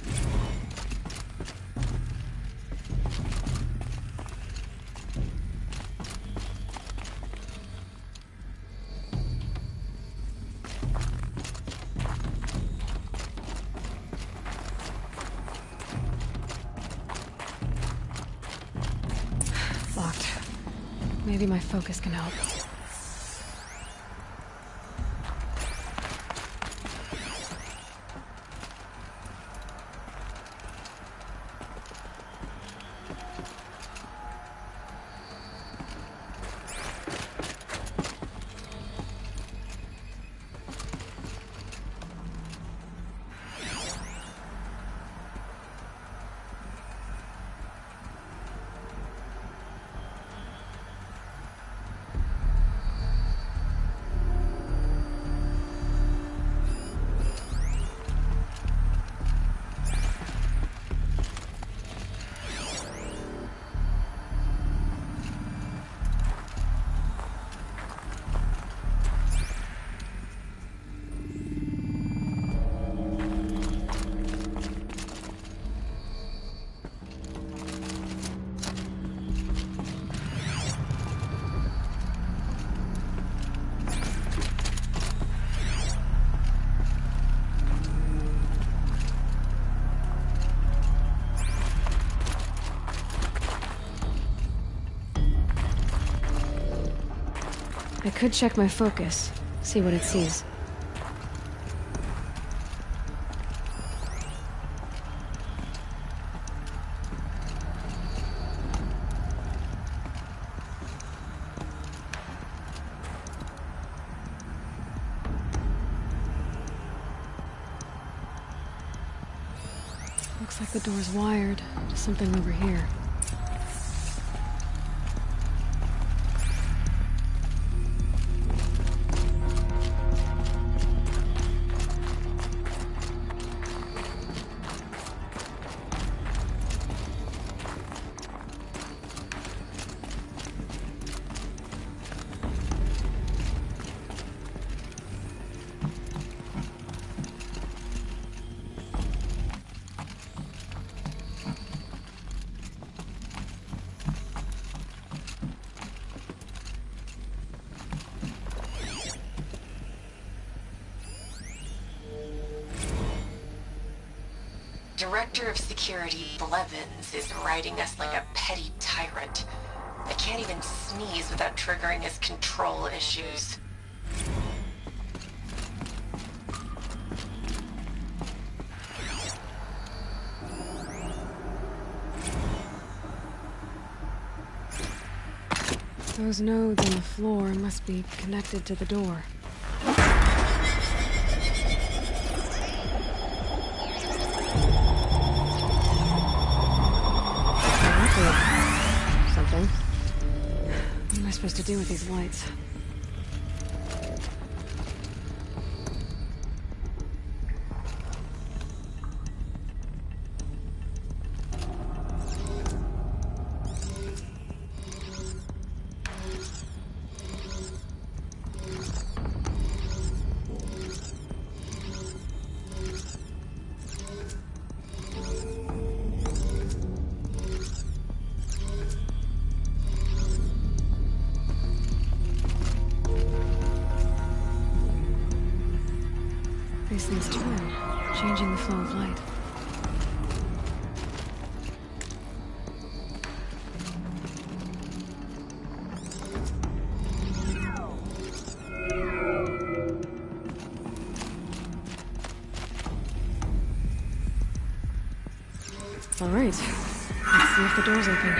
Locked. Maybe my focus can help. I could check my focus, see what it sees. Looks like the door's wired to something over here. Director of Security Blevins is riding us like a petty tyrant. I can't even sneeze without triggering his control issues. Those nodes on the floor must be connected to the door. Something. What am I supposed to do with these lights? These things turn, changing the flow of light. All right, let's see if the door's open.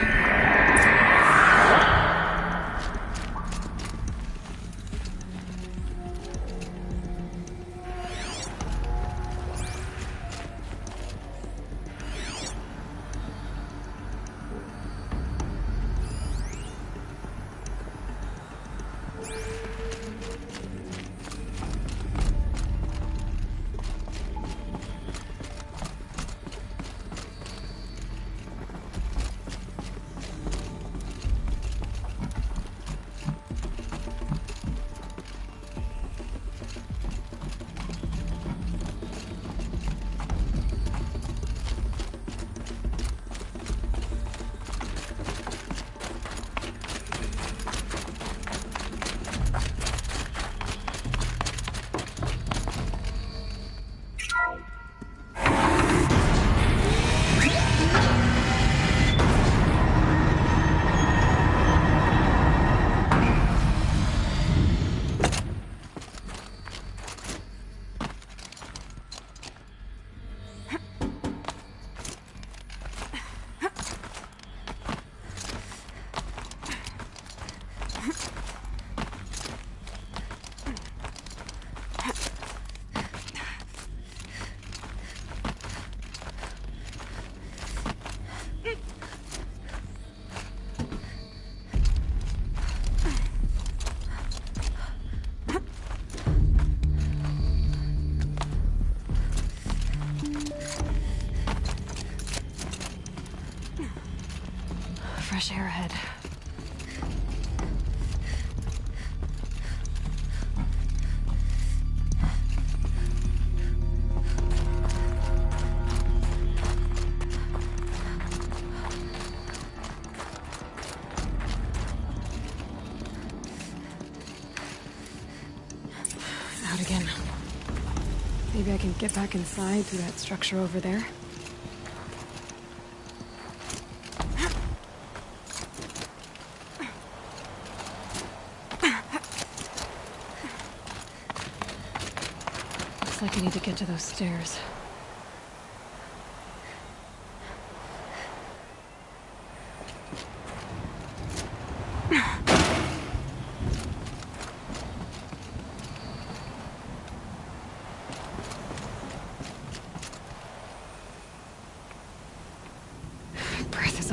Fresh air ahead. Out again. Maybe I can get back inside through that structure over there. Looks like I need to get to those stairs.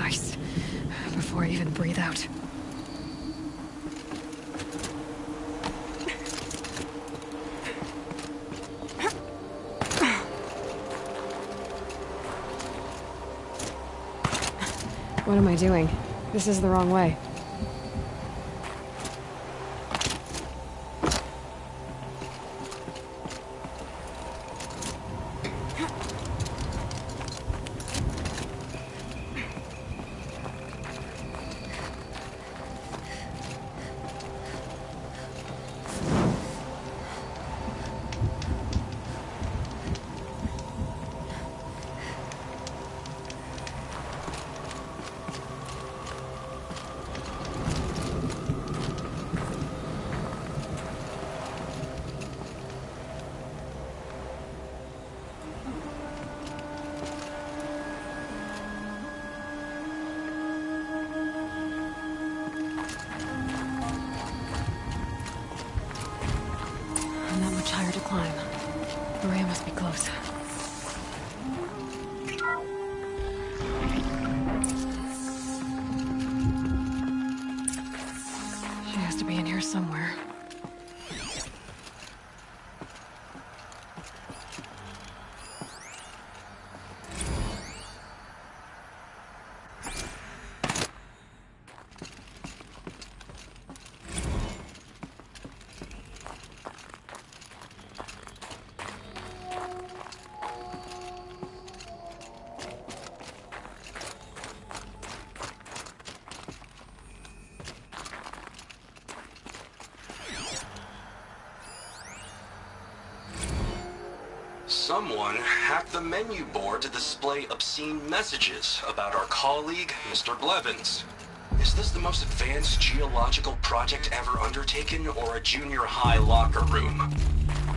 precise before I even breathe out. What am I doing? This is the wrong way. Higher to climb. Maria must be close. She has to be in here somewhere. Someone hacked the menu board to display obscene messages about our colleague, Mr. Blevins. Is this the most advanced geological project ever undertaken, or a junior high locker room?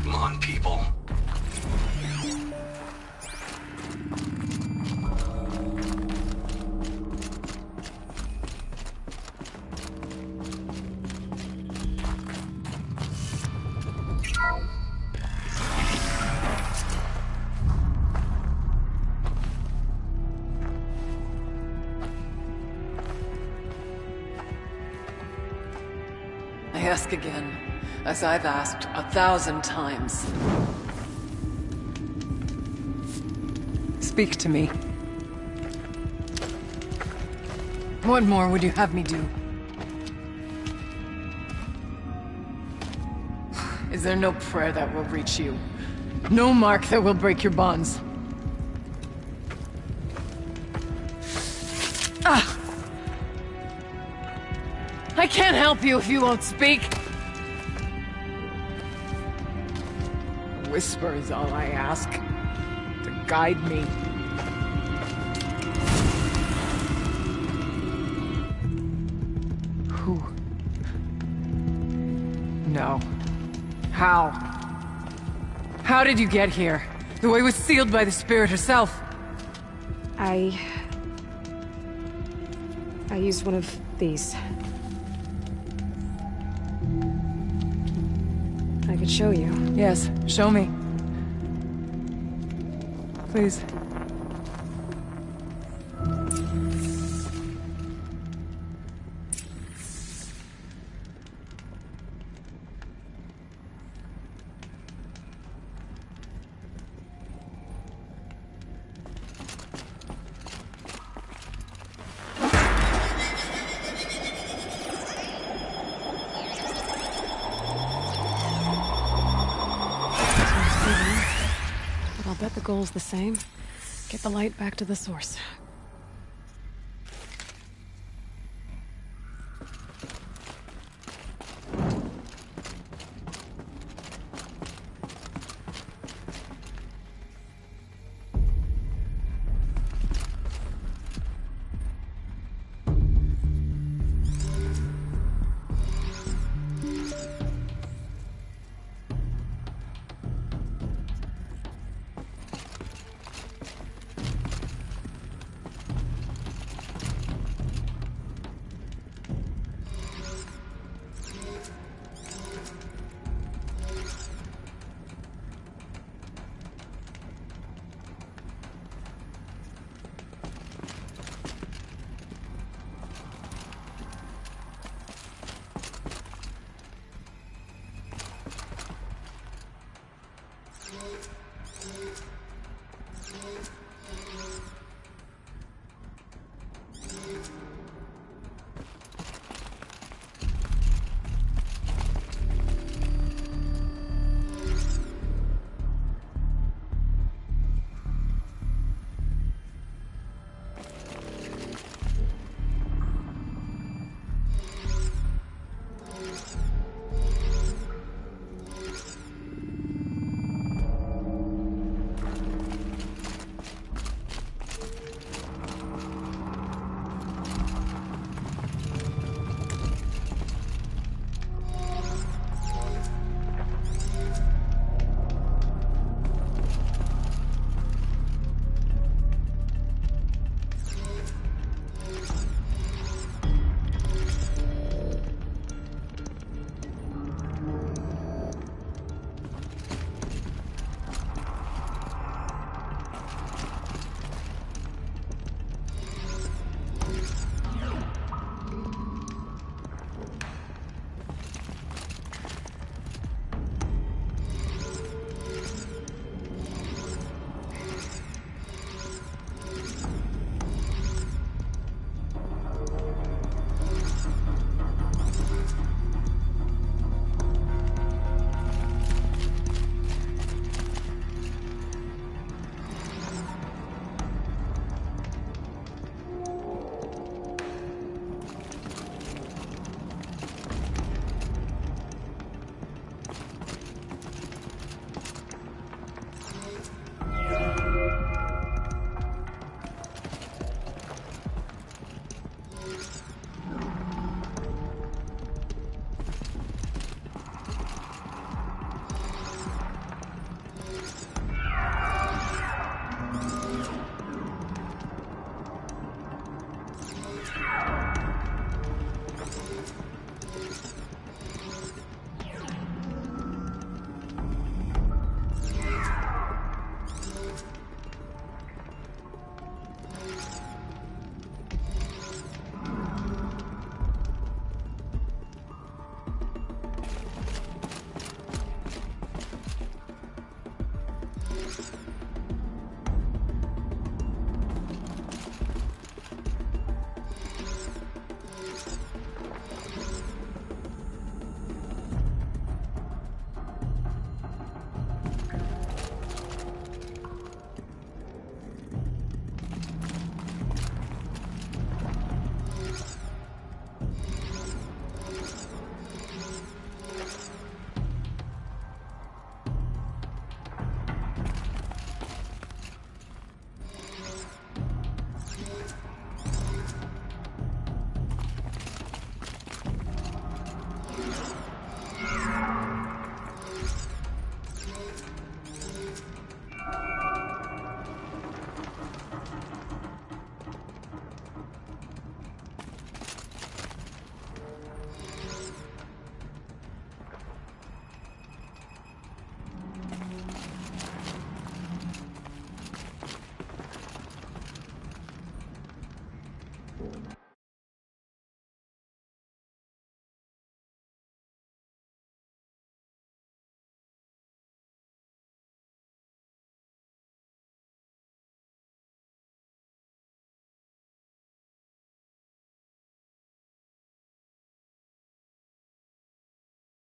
Come on, people. I ask again, as I've asked 1,000 times. Speak to me. What more would you have me do? Is there no prayer that will reach you? No mark that will break your bonds? Ah! I can't help you if you won't speak. A whisper is all I ask, to guide me. Who? No. How? How did you get here? The way was sealed by the spirit herself. I used one of these. I could show you. Yes, show me. Please. But I'll bet the goal's the same. Get the light back to the source.